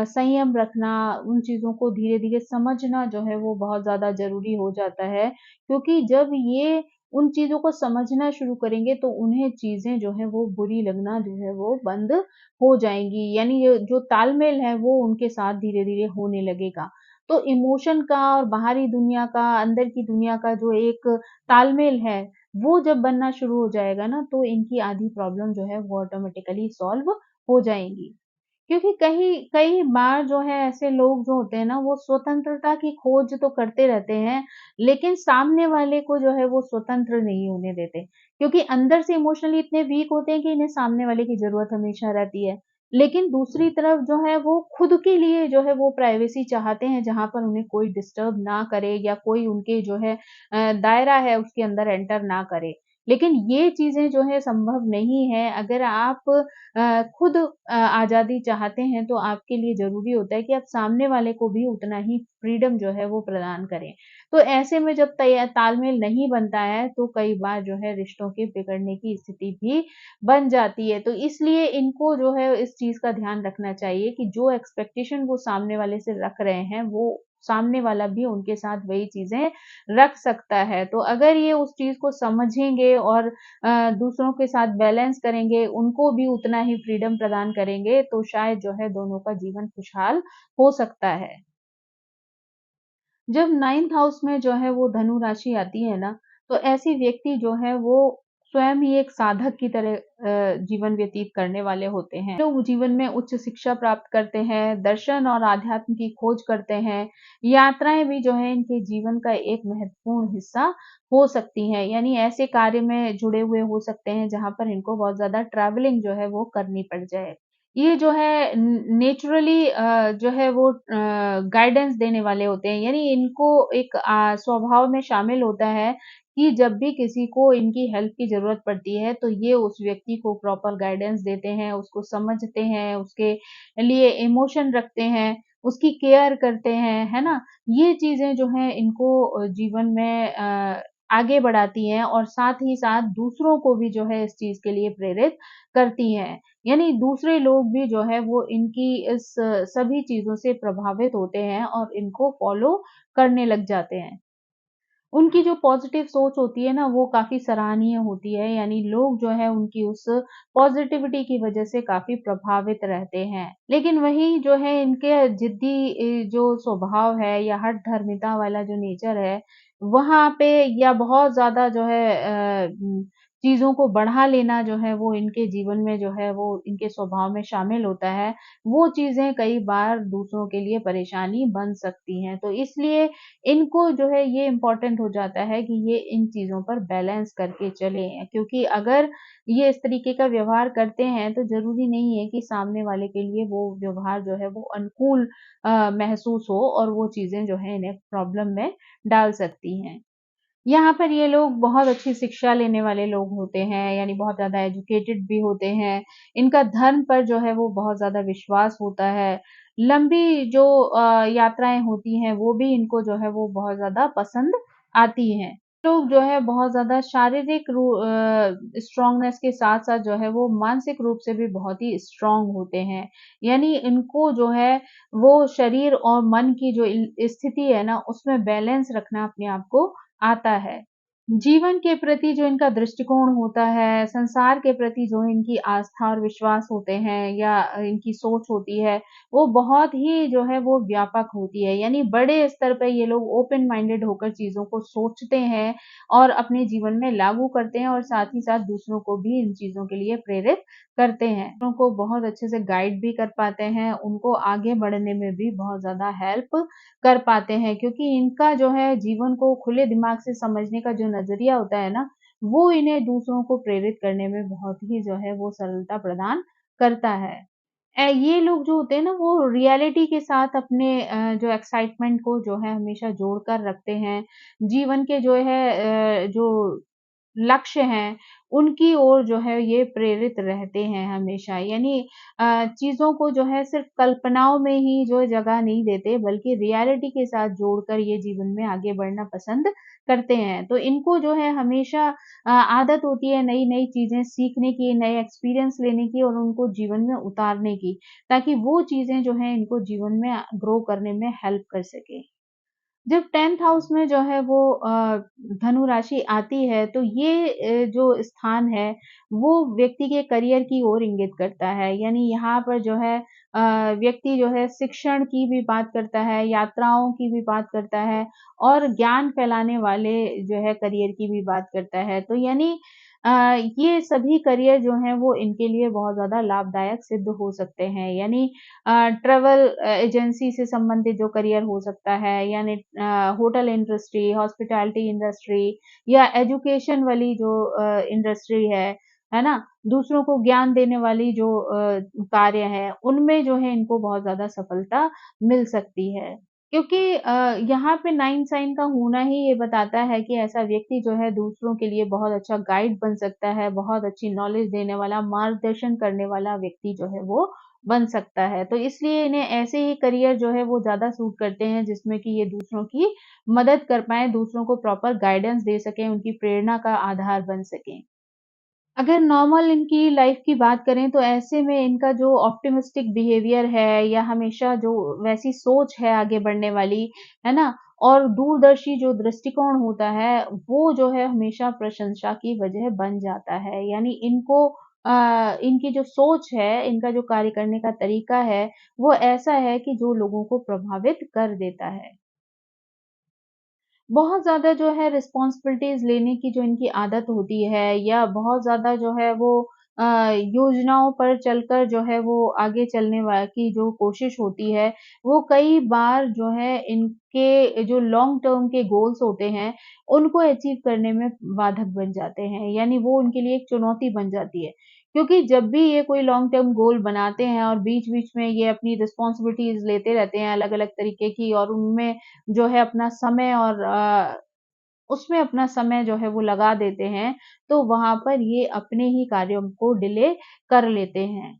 संयम रखना, उन चीज़ों को धीरे-धीरे समझना जो है वो बहुत ज़्यादा ज़रूरी हो जाता है। क्योंकि जब ये उन चीज़ों को समझना शुरू करेंगे तो उन्हें चीज़ें जो हैं वो बुरी लगना जो है वो बंद हो जाएँगी। यानी ये जो तालमेल है वो उनके साथ धीरे-धीरे होने लगेगा। तो इमोशन का और बाहरी दुनिया का, अंदर की दुनिया का जो एक तालमेल है, वो जब बनना शुरू हो जाएगा ना, तो इनकी आधी प्रॉब्लम जो है वो ऑटोमेटिकली सॉल्व हो जाएँगी। क्योंकि कहीं कई बार जो है ऐसे लोग जो होते हैं ना, वो स्वतंत्रता की खोज तो करते रहते हैं, लेकिन सामने वाले को जो है वो स्वतंत्र नहीं होने देते। क्योंकि अंदर से इमोशनली इतने वीक होते हैं कि इन्हें सामने वाले की ज़रूरत हमेशा रहती है। लेकिन दूसरी तरफ जो है वो खुद के लिए जो है वो प्राइवेसी चाहते हैं, जहाँ पर उन्हें कोई डिस्टर्ब ना करे या कोई उनके जो है दायरा है उसके अंदर एंटर ना करे। लेकिन ये चीज़ें जो है संभव नहीं है। अगर आप खुद आज़ादी चाहते हैं, तो आपके लिए ज़रूरी होता है कि आप सामने वाले को भी उतना ही फ्रीडम जो है वो प्रदान करें। तो ऐसे में जब तालमेल नहीं बनता है, तो कई बार जो है रिश्तों के बिगड़ने की स्थिति भी बन जाती है। तो इसलिए इनको जो है इस चीज़ का ध्यान रखना चाहिए कि जो एक्सपेक्टेशन वो सामने वाले से रख रहे हैं, वो सामने वाला भी उनके साथ वही चीज़ें रख सकता है। तो अगर ये उस चीज़ को समझेंगे और दूसरों के साथ बैलेंस करेंगे, उनको भी उतना ही फ्रीडम प्रदान करेंगे, तो शायद जो है दोनों का जीवन खुशहाल हो सकता है। जब 9th हाउस में जो है वो धनु राशि आती है ना, तो ऐसी व्यक्ति जो है वो स्वयं ही एक साधक की तरह जीवन व्यतीत करने वाले होते हैं। लोग जीवन में उच्च शिक्षा प्राप्त करते हैं, दर्शन और आध्यात्म की खोज करते हैं। यात्राएँ भी जो है इनके जीवन का एक महत्वपूर्ण हिस्सा हो सकती हैं। यानी ऐसे कार्य में जुड़े हुए हो सकते हैं जहाँ पर इनको बहुत ज़्यादा ट्रैवलिंग जो है वो करनी पड़ जाए। ये जो है नेचुरली जो है वो गाइडेंस देने वाले होते हैं। यानी इनको एक स्वभाव में शामिल होता है कि जब भी किसी को इनकी हेल्प की ज़रूरत पड़ती है, तो ये उस व्यक्ति को प्रॉपर गाइडेंस देते हैं, उसको समझते हैं, उसके लिए इमोशन रखते हैं, उसकी केयर करते हैं, है ना? ये चीज़ें जो हैं इनको जीवन में आगे बढ़ाती हैं और साथ ही साथ दूसरों को भी जो है इस चीज़ के लिए प्रेरित करती हैं। यानी दूसरे लोग भी जो है वो इनकी इस सभी चीज़ों से प्रभावित होते हैं और इनको फ़ॉलो करने लग जाते हैं। उनकी जो पॉज़िटिव सोच होती है ना, वो काफ़ी सराहनीय होती है, यानी लोग जो है उनकी उस पॉज़िटिविटी की वज़ह से काफ़ी प्रभावित रहते हैं। लेकिन वही जो है इनके ज़िद्दी जो स्वभाव है या हठधर्मिता वाला जो नेचर है, वहाँ पे या बहुत ज़्यादा जो है चीज़ों को बढ़ा लेना जो है वो इनके जीवन में जो है वो इनके स्वभाव में शामिल होता है। वो चीज़ें कई बार दूसरों के लिए परेशानी बन सकती हैं। तो इसलिए इनको जो है ये इम्पोर्टेंट हो जाता है कि ये इन चीज़ों पर बैलेंस करके चलें, क्योंकि अगर ये इस तरीके का व्यवहार करते हैं, तो ज़रूरी नहीं है कि सामने वाले के लिए वो व्यवहार जो है वो अनुकूल महसूस हो और वो चीज़ें जो हैं इन्हें प्रॉब्लम में डाल सकती हैं। यहाँ पर ये लोग बहुत अच्छी शिक्षा लेने वाले लोग होते हैं, यानी बहुत ज़्यादा एजुकेटेड भी होते हैं। इनका धर्म पर जो है वो बहुत ज़्यादा विश्वास होता है। लंबी जो यात्राएँ होती हैं, वो भी इनको जो है वो बहुत ज़्यादा पसंद आती हैं। लोग जो है बहुत ज़्यादा शारीरिक स्ट्रॉन्गनेस के साथ-साथ जो है वो मानसिक रूप से भी बहुत ही स्ट्रॉन्ग होते हैं। यानी इनको जो है वो शरीर और मन की जो स्थिति है ना, उसमें बैलेंस रखना अपने आप को आता है। जीवन के प्रति जो इनका दृष्टिकोण होता है, संसार के प्रति जो इनकी आस्था और विश्वास होते हैं या इनकी सोच होती है, वो बहुत ही जो है वो व्यापक होती है। यानी बड़े स्तर पे ये लोग ओपन माइंडेड होकर चीज़ों को सोचते हैं और अपने जीवन में लागू करते हैं और साथ ही साथ दूसरों को भी इन चीज़ों के लिए प्रेरित करते हैं। उनको बहुत अच्छे से गाइड भी कर पाते हैं, उनको आगे बढ़ने में भी बहुत ज़्यादा हेल्प कर पाते हैं, क्योंकि इनका जो है जीवन को खुले दिमाग से समझने का जो नज़रिया होता है ना, वो इन्हें दूसरों को प्रेरित करने में बहुत ही जो है वो सरलता प्रदान करता है। ये लोग जो होते हैं ना वो रियलिटी के साथ अपने जो एक्साइटमेंट को जो है हमेशा जोड़कर रखते हैं। जीवन के जो है जो लक्ष्य हैं, उनकी ओर जो है ये प्रेरित रहते हैं हमेशा। यानी चीज़ों को जो है सिर्फ़ कल्पनाओं में ही जो है जगह नहीं देते, बल्कि रियलिटी के साथ जोड़कर ये जीवन में आगे बढ़ना पसंद करते हैं। तो इनको जो है हमेशा आदत होती है नई-नई चीज़ें सीखने की, नए एक्सपीरियंस लेने की और उनको जीवन में उतारने की, ताकि वो चीज़ें जो हैं इनको जीवन में ग्रो करने में हेल्प कर सकें। जब 10th हाउस में जो है वो धनु राशि आती है तो ये जो स्थान है वो व्यक्ति के करियर की ओर इंगित करता है। यानी यहाँ पर जो है व्यक्ति जो है शिक्षण की भी बात करता है, यात्राओं की भी बात करता है और ज्ञान फैलाने वाले जो है करियर की भी बात करता है। तो यानी ये सभी करियर जो हैं वो इनके लिए बहुत ज़्यादा लाभदायक सिद्ध हो सकते हैं। यानी ट्रैवल एजेंसी से संबंधित जो करियर हो सकता है, यानी होटल इंडस्ट्री, हॉस्पिटैलिटी इंडस्ट्री या एजुकेशन वाली जो इंडस्ट्री है ना? दूसरों को ज्ञान देने वाली जो कार्य है, उनमें जो है इनको बहुत ज़्यादा सफलता मिल सकती है। क्योंकि यहाँ पे 9 साइन का होना ही ये बताता है कि ऐसा व्यक्ति जो है दूसरों के लिए बहुत अच्छा गाइड बन सकता है, बहुत अच्छी नॉलेज देने वाला, मार्गदर्शन करने वाला व्यक्ति जो है वो बन सकता है। तो इसलिए इन्हें ऐसे ही करियर जो है वो ज़्यादा सूट करते हैं जिसमें कि ये दूसरों की मदद कर पाएँ, दूसरों को प्रॉपर गाइडेंस दे सकें, उनकी प्रेरणा का आधार बन सकें। अगर नॉर्मल इनकी लाइफ की बात करें तो ऐसे में इनका जो ऑप्टिमिस्टिक बिहेवियर है या हमेशा जो वैसी सोच है आगे बढ़ने वाली, है ना? और दूरदर्शी जो दृष्टिकोण होता है, वो जो है हमेशा प्रशंसा की वजह बन जाता है। यानी इनको इनकी जो सोच है, इनका जो कार्य करने का तरीका है, वो ऐसा है कि जो लोगों को प्रभावित कर देता है। बहुत ज़्यादा जो है रिस्पॉन्सिबिलिटीज़ लेने की जो इनकी आदत होती है या बहुत ज़्यादा जो है वो योजनाओं पर चलकर जो है वो आगे चलने की जो कोशिश होती है, वो कई बार जो है इनके जो लॉन्ग टर्म के गोल्स होते हैं, उनको अचीव करने में बाधक बन जाते हैं। यानी वो उनके लिए एक चुनौती बन जाती है। क्योंकि जब भी ये कोई लॉन्ग टर्म गोल बनाते हैं और बीच-बीच में ये अपनी रिस्पॉन्सिबिलिटीज़ लेते रहते हैं अलग-अलग तरीके की और उनमें जो है अपना समय और उसमें अपना समय जो है वो लगा देते हैं, तो वहाँ पर ये अपने ही कार्यों को डिले कर लेते हैं।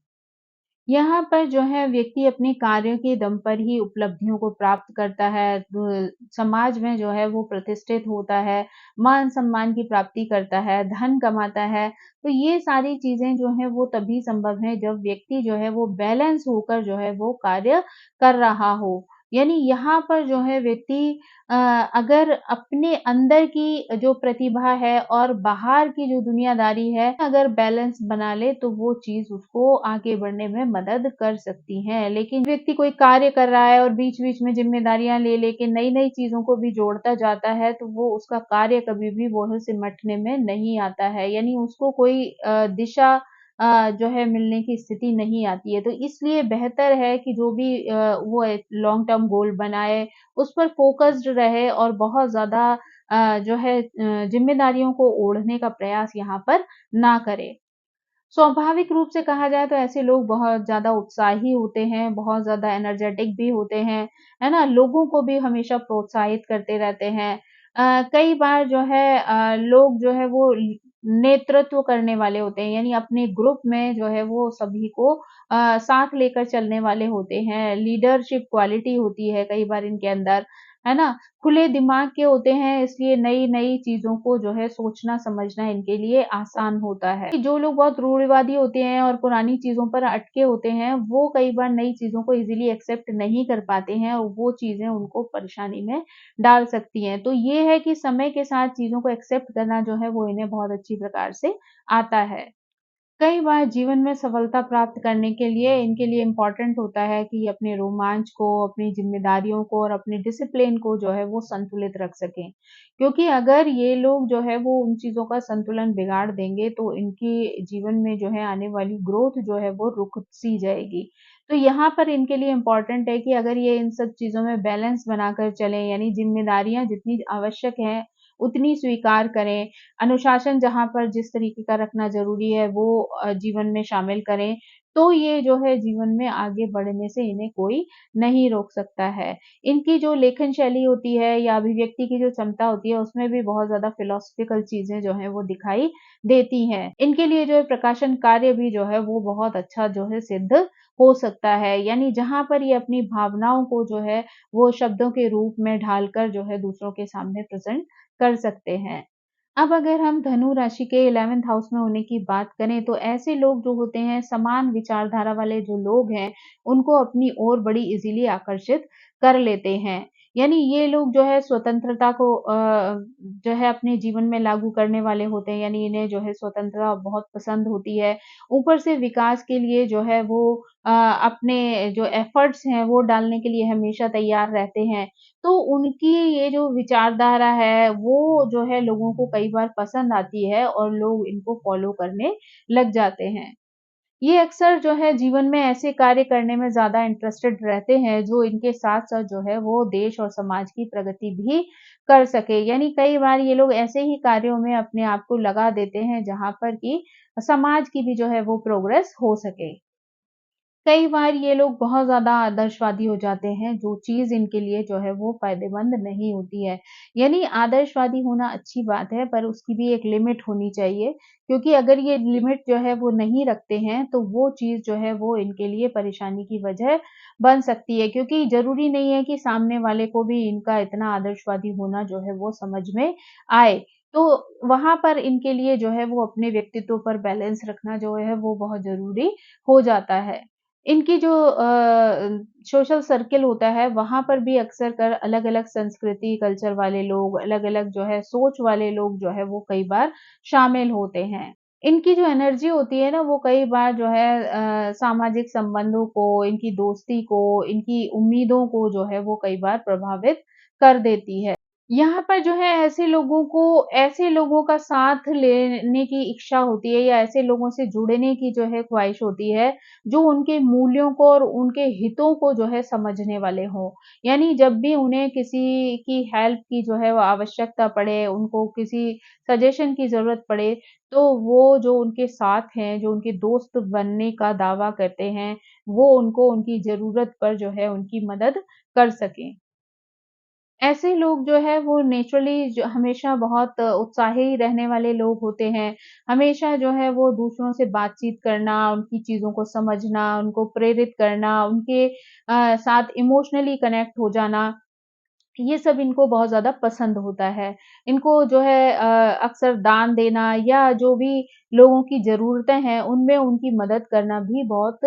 यहाँ पर जो है व्यक्ति अपने कार्यों के दम पर ही उपलब्धियों को प्राप्त करता है, समाज में जो है वो प्रतिष्ठित होता है, मान-सम्मान की प्राप्ति करता है, धन कमाता है। तो ये सारी चीज़ें जो हैं वो तभी संभव है जब व्यक्ति जो है वो बैलेंस होकर जो है वो कार्य कर रहा हो। यानी यहाँ पर जो है व्यक्ति अ, अगर अपने अंदर की जो प्रतिभा है और बाहर की जो दुनियादारी है, अगर बैलेंस बना ले तो वो चीज़ उसको आगे बढ़ने में मदद कर सकती है। लेकिन व्यक्ति कोई कार्य कर रहा है और बीच-बीच में ज़िम्मेदारियाँ ले लेके नई-नई चीज़ों को भी जोड़ता जाता है, तो वो उसका कार्य कभी भी वो है सिमटने में नहीं आता है। यानी उसको कोई दिशा जो है मिलने की स्थिति नहीं आती है। तो इसलिए बेहतर है कि जो भी वो एक लॉन्ग टर्म गोल बनाए, उस पर फ़ोकस्ड रहे और बहुत ज़्यादा जो है ज़िम्मेदारियों को ओढ़ने का प्रयास यहाँ पर ना करे। स्वाभाविक रूप से कहा जाए तो ऐसे लोग बहुत ज़्यादा उत्साही होते हैं, बहुत ज़्यादा एनर्जेटिक भी होते हैं, है ना? लोगों को भी हमेशा प्रोत्साहित करते रहते हैं। कई बार जो है लोग जो है वो नेतृत्व करने वाले होते हैं, यानी अपने ग्रुप में जो है वो सभी को साथ लेकर चलने वाले होते हैं। लीडरशिप क्वालिटी होती है कई बार इनके अंदर, है ना? खुले दिमाग के होते हैं इसलिए नई-नई चीज़ों को जो है सोचना समझना इनके लिए आसान होता है। जो लोग बहुत रूढ़िवादी होते हैं और पुरानी चीज़ों पर अटके होते हैं, वो कई बार नई चीज़ों को ईज़िली एक्सेप्ट नहीं कर पाते हैं और वो चीज़ें उनको परेशानी में डाल सकती हैं। तो ये है कि समय के साथ चीज़ों को एक्सेप्ट करना जो है वो इन्हें बहुत अच्छी प्रकार से आता है। कई बार जीवन में सफलता प्राप्त करने के लिए इनके लिए इम्पोर्टेंट होता है कि अपने रोमांच को, अपनी ज़िम्मेदारियों को और अपने डिसिप्लिन को जो है वो संतुलित रख सकें। क्योंकि अगर ये लोग जो है वो उन चीज़ों का संतुलन बिगाड़ देंगे तो इनकी जीवन में जो है आने वाली ग्रोथ जो है वो रुक-सी जाएगी। तो यहाँ पर इनके लिए इम्पोर्टेंट है कि अगर ये इन सब चीज़ों में बैलेंस बनाकर चलें यानी ज़िम्मेदारियाँ जितनी आवश्यक हैं, उतनी स्वीकार करें अनुशासन जहाँ पर जिस तरीके का रखना ज़रूरी है वो जीवन में शामिल करें, तो ये जो है जीवन में आगे बढ़ने से इन्हें कोई नहीं रोक सकता है। इनकी जो लेखन शैली होती है या अभिव्यक्ति की जो क्षमता होती है उसमें भी बहुत ज़्यादा फिलॉसफिकल चीज़ें जो हैं वो दिखाई देती हैं। इनके लिए जो है प्रकाशन कार्य भी जो है वो बहुत अच्छा जो है सिद्ध हो सकता है। यानी जहाँ पर ये अपनी भावनाओं को जो है वो शब्दों के रूप में ढालकर जो है दूसरों के सामने प्रेज़ेंट कर सकते हैं। अब अगर हम धनु राशि के 11th हाउस में होने की बात करें तो ऐसे लोग जो होते हैं समान विचारधारा वाले जो लोग हैं, उनको अपनी ओर बड़ी ईज़िली आकर्षित कर लेते हैं। यानी ये लोग जो है स्वतंत्रता को जो है अपने जीवन में लागू करने वाले होते हैं, यानी इन्हें जो है स्वतंत्रता बहुत पसंद होती है। ऊपर से विकास के लिए जो है वो अपने जो एफर्ट्स हैं वो डालने के लिए हमेशा तैयार रहते हैं। तो उनकी ये जो विचारधारा है वो जो है लोगों को कई बार पसंद आती है और लोग इनको फॉलो करने लग जाते हैं। ये अक्सर जो है जीवन में ऐसे कार्य करने में ज़्यादा इंटरेस्टेड रहते हैं, जो इनके साथ-साथ जो है वो देश और समाज की प्रगति भी कर सके। यानी कई बार ये लोग ऐसे ही कार्यों में अपने आप को लगा देते हैं, जहाँ पर कि समाज की भी जो है वो प्रोग्रेस हो सके। कई बार ये लोग बहुत ज़्यादा आदर्शवादी हो जाते हैं, जो चीज़ इनके लिए जो है वो फ़ायदेमंद नहीं होती है। यानी आदर्शवादी होना अच्छी बात है, पर उसकी भी एक लिमिट होनी चाहिए, क्योंकि अगर ये लिमिट जो है वो नहीं रखते हैं, तो वो चीज़ जो है वो इनके लिए परेशानी की वजह बन सकती है। क्योंकि ज़रूरी नहीं है कि सामने वाले को भी इनका इतना आदर्शवादी होना जो है वो समझ में आए। तो वहाँ पर इनके लिए जो है वो अपने व्यक्तित्व पर बैलेंस रखना जो है वो बहुत ज़रूरी हो जाता है। इनकी जो सोशल सर्किल होता है, वहाँ पर भी अक्सर कर अलग-अलग संस्कृति, कल्चर वाले लोग, अलग-अलग जो है सोच वाले लोग जो है वो कई बार शामिल होते हैं। इनकी जो एनर्जी होती है ना, वो कई बार जो है सामाजिक संबंधों को, इनकी दोस्ती को, इनकी उम्मीदों को जो है वो कई बार प्रभावित कर देती है। यहाँ पर जो है ऐसे लोगों का साथ लेने की इच्छा होती है या ऐसे लोगों से जुड़ने की जो है ख्वाहिश होती है, जो उनके मूल्यों को और उनके हितों को जो है समझने वाले हों। यानी जब भी उन्हें किसी की हेल्प की जो है वो आवश्यकता पड़े, उनको किसी सजेशन की ज़रूरत पड़े, तो वो जो उनके साथ हैं, जो उनके दोस्त बनने का दावा करते हैं, वो उनको उनकी ज़रूरत पर जो है उनकी मदद कर सकें। ऐसे लोग जो है वो नेचुरली जो हमेशा बहुत उत्साही रहने वाले लोग होते हैं। हमेशा जो है वो दूसरों से बातचीत करना, उनकी चीज़ों को समझना, उनको प्रेरित करना, उनके साथ इमोशनली कनेक्ट हो जाना, ये सब इनको बहुत ज़्यादा पसंद होता है। इनको जो है अक्सर दान देना या जो भी लोगों की ज़रूरतें हैं, उनमें उनकी मदद करना भी बहुत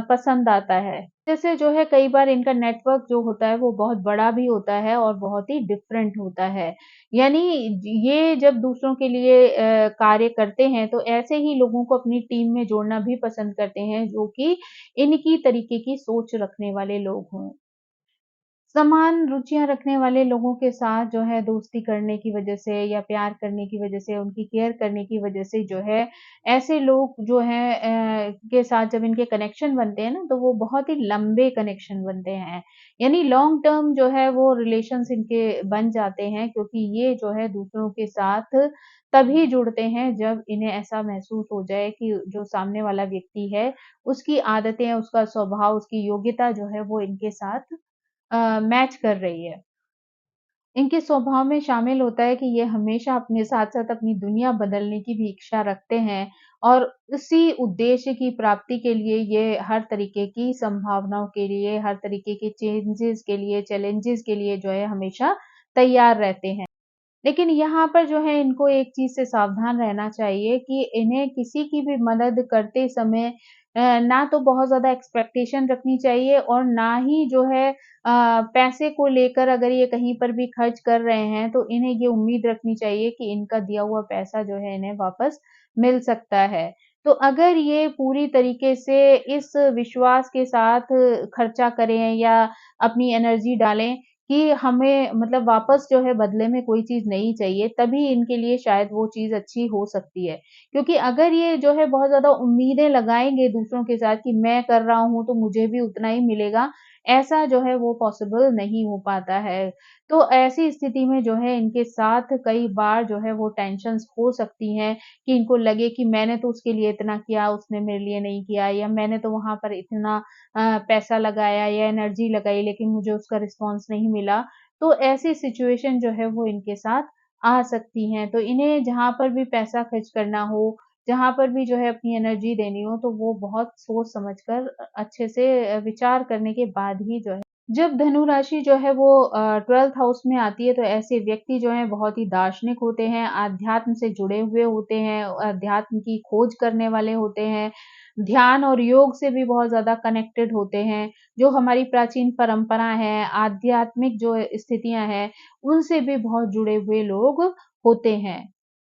पसंद आता है। जैसे जो है कई बार इनका नेटवर्क जो होता है वो बहुत बड़ा भी होता है और बहुत ही डिफरेंट होता है। यानी ये जब दूसरों के लिए कार्य करते हैं तो ऐसे ही लोगों को अपनी टीम में जोड़ना भी पसंद करते हैं जो कि इनकी तरीके की सोच रखने वाले लोग हों। समान रुचियाँ रखने वाले लोगों के साथ जो है दोस्ती करने की वजह से या प्यार करने की वजह से, उनकी केयर करने की वजह से जो है, ऐसे लोग जो हैं के साथ जब इनके कनेक्शन बनते हैं ना, तो वो बहुत ही लंबे कनेक्शन बनते हैं। यानी लॉन्ग टर्म जो है वो रिलेशंस इनके बन जाते हैं क्योंकि ये जो है दूसरों के साथ तभी जुड़ते हैं जब इन्हें ऐसा महसूस हो जाए कि जो सामने वाला व्यक्ति है, उसकी आदतें, उसका स्वभाव, उसकी योग्यता जो है वो इनके साथ मैच कर रही है। इनके स्वभाव में शामिल होता है कि ये हमेशा अपने साथ-साथ अपनी दुनिया बदलने की भी इच्छा रखते हैं और उसी उद्देश्य की प्राप्ति के लिए ये हर तरीके की संभावनाओं के लिए, हर तरीके के चेंजेज़ के लिए, चैलेंजेज़ के लिए जो है हमेशा तैयार रहते हैं। लेकिन यहाँ पर जो है इनको एक चीज़ से सावधान रहना चाहिए कि इन्हें किसी की भी मदद करते समय ना तो बहुत ज़्यादा एक्सपेक्टेशन रखनी चाहिए और ना ही जो है पैसे को लेकर अगर ये कहीं पर भी खर्च कर रहे हैं, तो इन्हें ये उम्मीद रखनी चाहिए कि इनका दिया हुआ पैसा जो है इन्हें वापस मिल सकता है। तो अगर ये पूरी तरीके से इस विश्वास के साथ खर्चा करें या अपनी एनर्जी डालें कि हमें मतलब वापस जो है बदले में कोई चीज़ नहीं चाहिए, तभी इनके लिए शायद वो चीज़ अच्छी हो सकती है। क्योंकि अगर ये जो है बहुत ज़्यादा उम्मीदें लगाएँगे दूसरों के साथ कि मैं कर रहा हूँ, तो मुझे भी उतना ही मिलेगा, ऐसा जो है वो पॉसिबल नहीं हो पाता है। तो ऐसी स्थिति में जो है इनके साथ कई बार जो है वो टेंशन्स हो सकती हैं कि इनको लगे कि मैंने तो उसके लिए इतना किया, उसने मेरे लिए नहीं किया या मैंने तो वहाँ पर इतना पैसा लगाया या एनर्जी लगाई लेकिन मुझे उसका रिस्पॉन्स नहीं मिला। तो ऐसी सिचुएशन जो है वो इनके साथ आ सकती हैं। तो इन्हें जहाँ पर भी पैसा खर्च करना हो, जहाँ पर भी जो है अपनी एनर्जी देनी हो तो वो बहुत सोच समझ कर अच्छे से विचार करने के बाद ही जो है जब धनु राशि जो है वो 12th हाउस में आती है तो ऐसे व्यक्ति जो हैं बहुत ही दार्शनिक होते हैं, आध्यात्म से जुड़े हुए होते हैं, अध्यात्म की खोज करने वाले होते हैं, ध्यान और योग से भी बहुत ज़्यादा कनेक्टेड होते हैं। जो हमारी प्राचीन परंपरा है, आध्यात्मिक जो स्थितियाँ हैं, उनसे भी बहुत जुड़े हुए लोग होते हैं।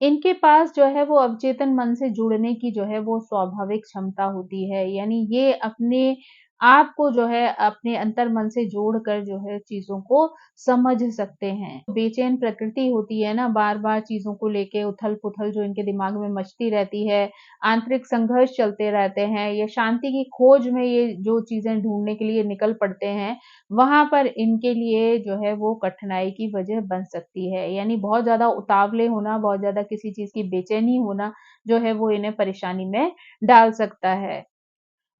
इनके पास जो है वो अवचेतन मन से जुड़ने की जो है वो स्वाभाविक क्षमता होती है। यानी ये अपने आपको जो है अपने अंतर्मन से जोड़कर जो है चीज़ों को समझ सकते हैं। बेचैन प्रकृति होती है ना, बार-बार चीज़ों को लेके उथल-पुथल जो इनके दिमाग में मचती रहती है, आंतरिक संघर्ष चलते रहते हैं, या शांति की खोज में ये जो चीज़ें ढूँढने के लिए निकल पड़ते हैं, वहाँ पर इनके लिए जो है वो कठिनाई की वजह बन सकती है। यानी बहुत ज़्यादा उतावले होना, बहुत ज़्यादा किसी चीज़ की बेचैनी होना जो है वो इन्हें परेशानी में डाल सकता है।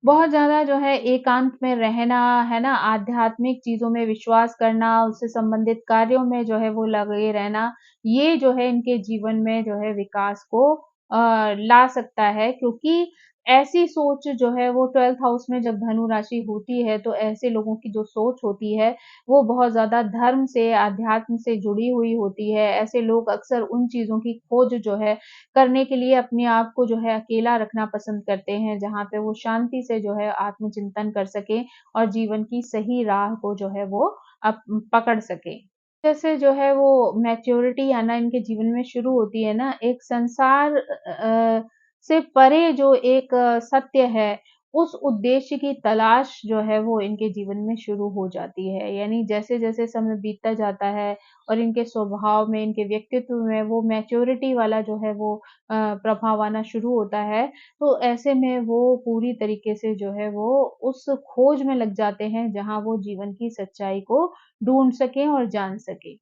बहुत ज़्यादा जो है एकांत में रहना, है ना? आध्यात्मिक चीज़ों में विश्वास करना, उससे संबंधित कार्यों में जो है वो लगे रहना, ये जो है इनके जीवन में जो है विकास को ला सकता है, क्योंकि ऐसी सोच जो है वो 12th हाउस में जब धनु राशि होती है, तो ऐसे लोगों की जो सोच होती है, वो बहुत ज़्यादा धर्म से, अध्यात्म से जुड़ी हुई होती है। ऐसे लोग अक्सर उन चीज़ों की खोज जो है करने के लिए अपने आप को जो है अकेला रखना पसंद करते हैं, जहाँ पे वो शांति से जो है आत्मचिंतन कर सकें और जीवन की सही राह को जो है वो पकड़ सकें। जैसे जो है वो मैच्योरिटी आना इनके जीवन में शुरू होती है ना, एक संसार से परे जो एक सत्य है, उस उद्देश्य की तलाश जो है वो इनके जीवन में शुरू हो जाती है। यानी जैसे-जैसे समय बीतता जाता है और इनके स्वभाव में, इनके व्यक्तित्व में वो मैच्योरिटी वाला जो है वो प्रभाव आना शुरू होता है, तो ऐसे में वो पूरी तरीके से जो है वो उस खोज में लग जाते हैं, जहाँ वो जीवन की सच्चाई को ढूँढ सकें और जान सकें।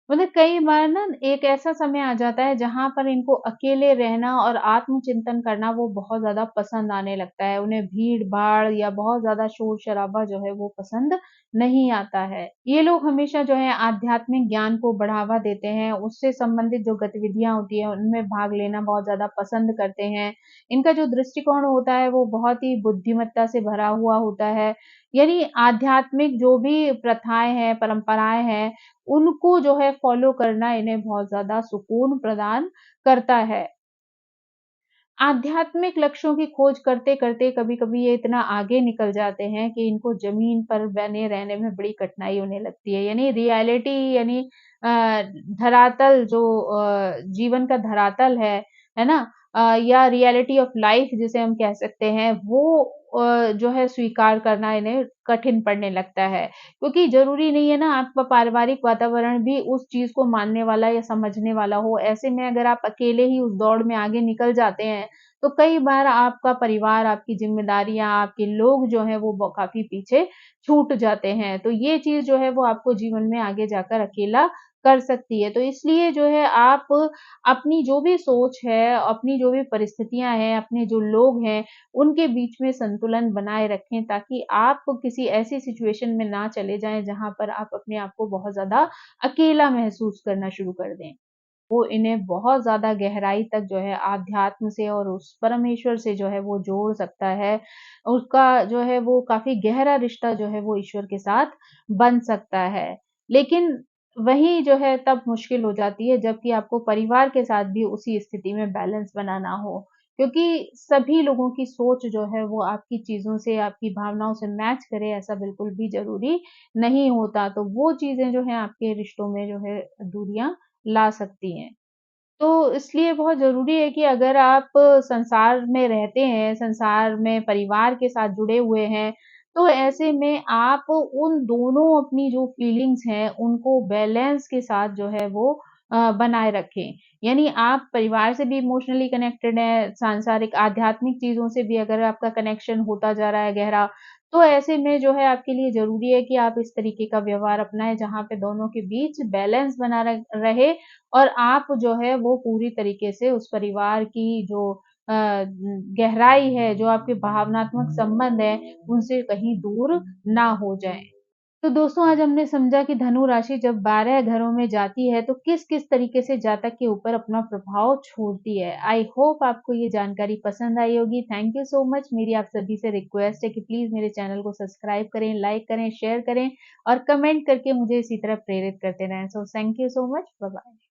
मतलब कई बार ना एक ऐसा समय आ जाता है जहाँ पर इनको अकेले रहना और आत्मचिंतन करना वो बहुत ज़्यादा पसंद आने लगता है। उन्हें भीड़-भाड़ या बहुत ज़्यादा शोर-शराबा जो है वो पसंद नहीं आता है। ये लोग हमेशा जो है आध्यात्मिक ज्ञान को बढ़ावा देते हैं, उससे संबंधित जो गतिविधियाँ होती हैं उनमें भाग लेना बहुत ज़्यादा पसंद करते हैं। इनका जो दृष्टिकोण होता है वो बहुत ही बुद्धिमत्ता से भरा हुआ होता है। यानी आध्यात्मिक जो भी प्रथाएँ हैं, परंपराएँ हैं, उनको जो है फ़ॉलो करना इन्हें बहुत ज़्यादा सुकून प्रदान करता है। आध्यात्मिक लक्ष्यों की खोज करते-करते कभी-कभी ये इतना आगे निकल जाते हैं कि इनको ज़मीन पर बने रहने में बड़ी कठिनाई होने लगती है। यानी रियलिटी, यानी धरातल जो जीवन का धरातल है ना? या रियलिटी ऑफ लाइफ़ जिसे हम कह सकते हैं, वो जो है स्वीकार करना इन्हें कठिन पड़ने लगता है। क्योंकि ज़रूरी नहीं है ना आपका पारिवारिक वातावरण भी उस चीज़ को मानने वाला या समझने वाला हो। ऐसे में अगर आप अकेले ही उस दौड़ में आगे निकल जाते हैं, तो कई बार आपका परिवार, आपकी ज़िम्मेदारियाँ, आपके लोग जो हैं वो ब काफ़ी पीछे छूट जाते हैं। तो ये चीज़ जो है वो आपको जीवन में आगे जाकर अकेला कर सकती है। तो इसलिए जो है आप अपनी जो भी सोच है, अपनी जो भी परिस्थितियाँ हैं, अपने जो लोग हैं, उनके बीच में संतुलन बनाए रखें, ताकि आप किसी ऐसी सिचुएशन में ना चले जाएँ जहाँ पर आप अपने आप को बहुत ज़्यादा अकेला महसूस करना शुरू कर दें। वो इन्हें बहुत ज़्यादा गहराई तक जो है आध्यात्म से और उस परमेश्वर से जो है वो जोड़ सकता है। उसका जो है वो काफ़ी गहरा रिश्ता जो है वो ईश्वर के साथ बन सकता है। लेकिन वही जो है तब मुश्किल हो जाती है जबकि आपको परिवार के साथ भी उसी स्थिति में बैलेंस बनाना हो। क्योंकि सभी लोगों की सोच जो है वो आपकी चीज़ों से, आपकी भावनाओं से मैच करे, ऐसा बिल्कुल भी ज़रूरी नहीं होता। तो वो चीज़ें जो हैं आपके रिश्तों में जो है दूरियाँ ला सकती हैं। तो इसलिए बहुत ज़रूरी है कि अगर आप संसार में रहते हैं, संसार में परिवार के साथ जुड़े हुए हैं, तो ऐसे में आप उन दोनों अपनी जो फीलिंग्स हैं, उनको बैलेंस के साथ जो है वो बनाए रखें। यानी आप परिवार से भी इमोशनली कनेक्टेड हैं, सांसारिक आध्यात्मिक चीज़ों से भी अगर आपका कनेक्शन होता जा रहा है गहरा, तो ऐसे में जो है आपके लिए ज़रूरी है कि आप इस तरीके का व्यवहार अपनाएँ, जहाँ पे दोनों के बीच बैलेंस बना रहे और आप जो है वो पूरी तरीके से उस परिवार की जो गहराई है, जो आपके भावनात्मक संबंध हैं, उनसे कहीं दूर ना हो जाएँ। तो दोस्तों आज हमने समझा कि धनु राशि जब 12 घरों में जाती है तो किस-किस तरीके से जातक के ऊपर अपना प्रभाव छोड़ती है। आई होप आपको ये जानकारी पसंद आई होगी। Thank you so much. मेरी आप सभी से रिक्वेस्ट है कि प्लीज़ मेरे चैनल को सब्सक्राइब करें, लाइक करें, शेयर करें और कमेंट करके मुझे इसी तरह प्रेरित करते रहें। So thank you so much. Bye bye.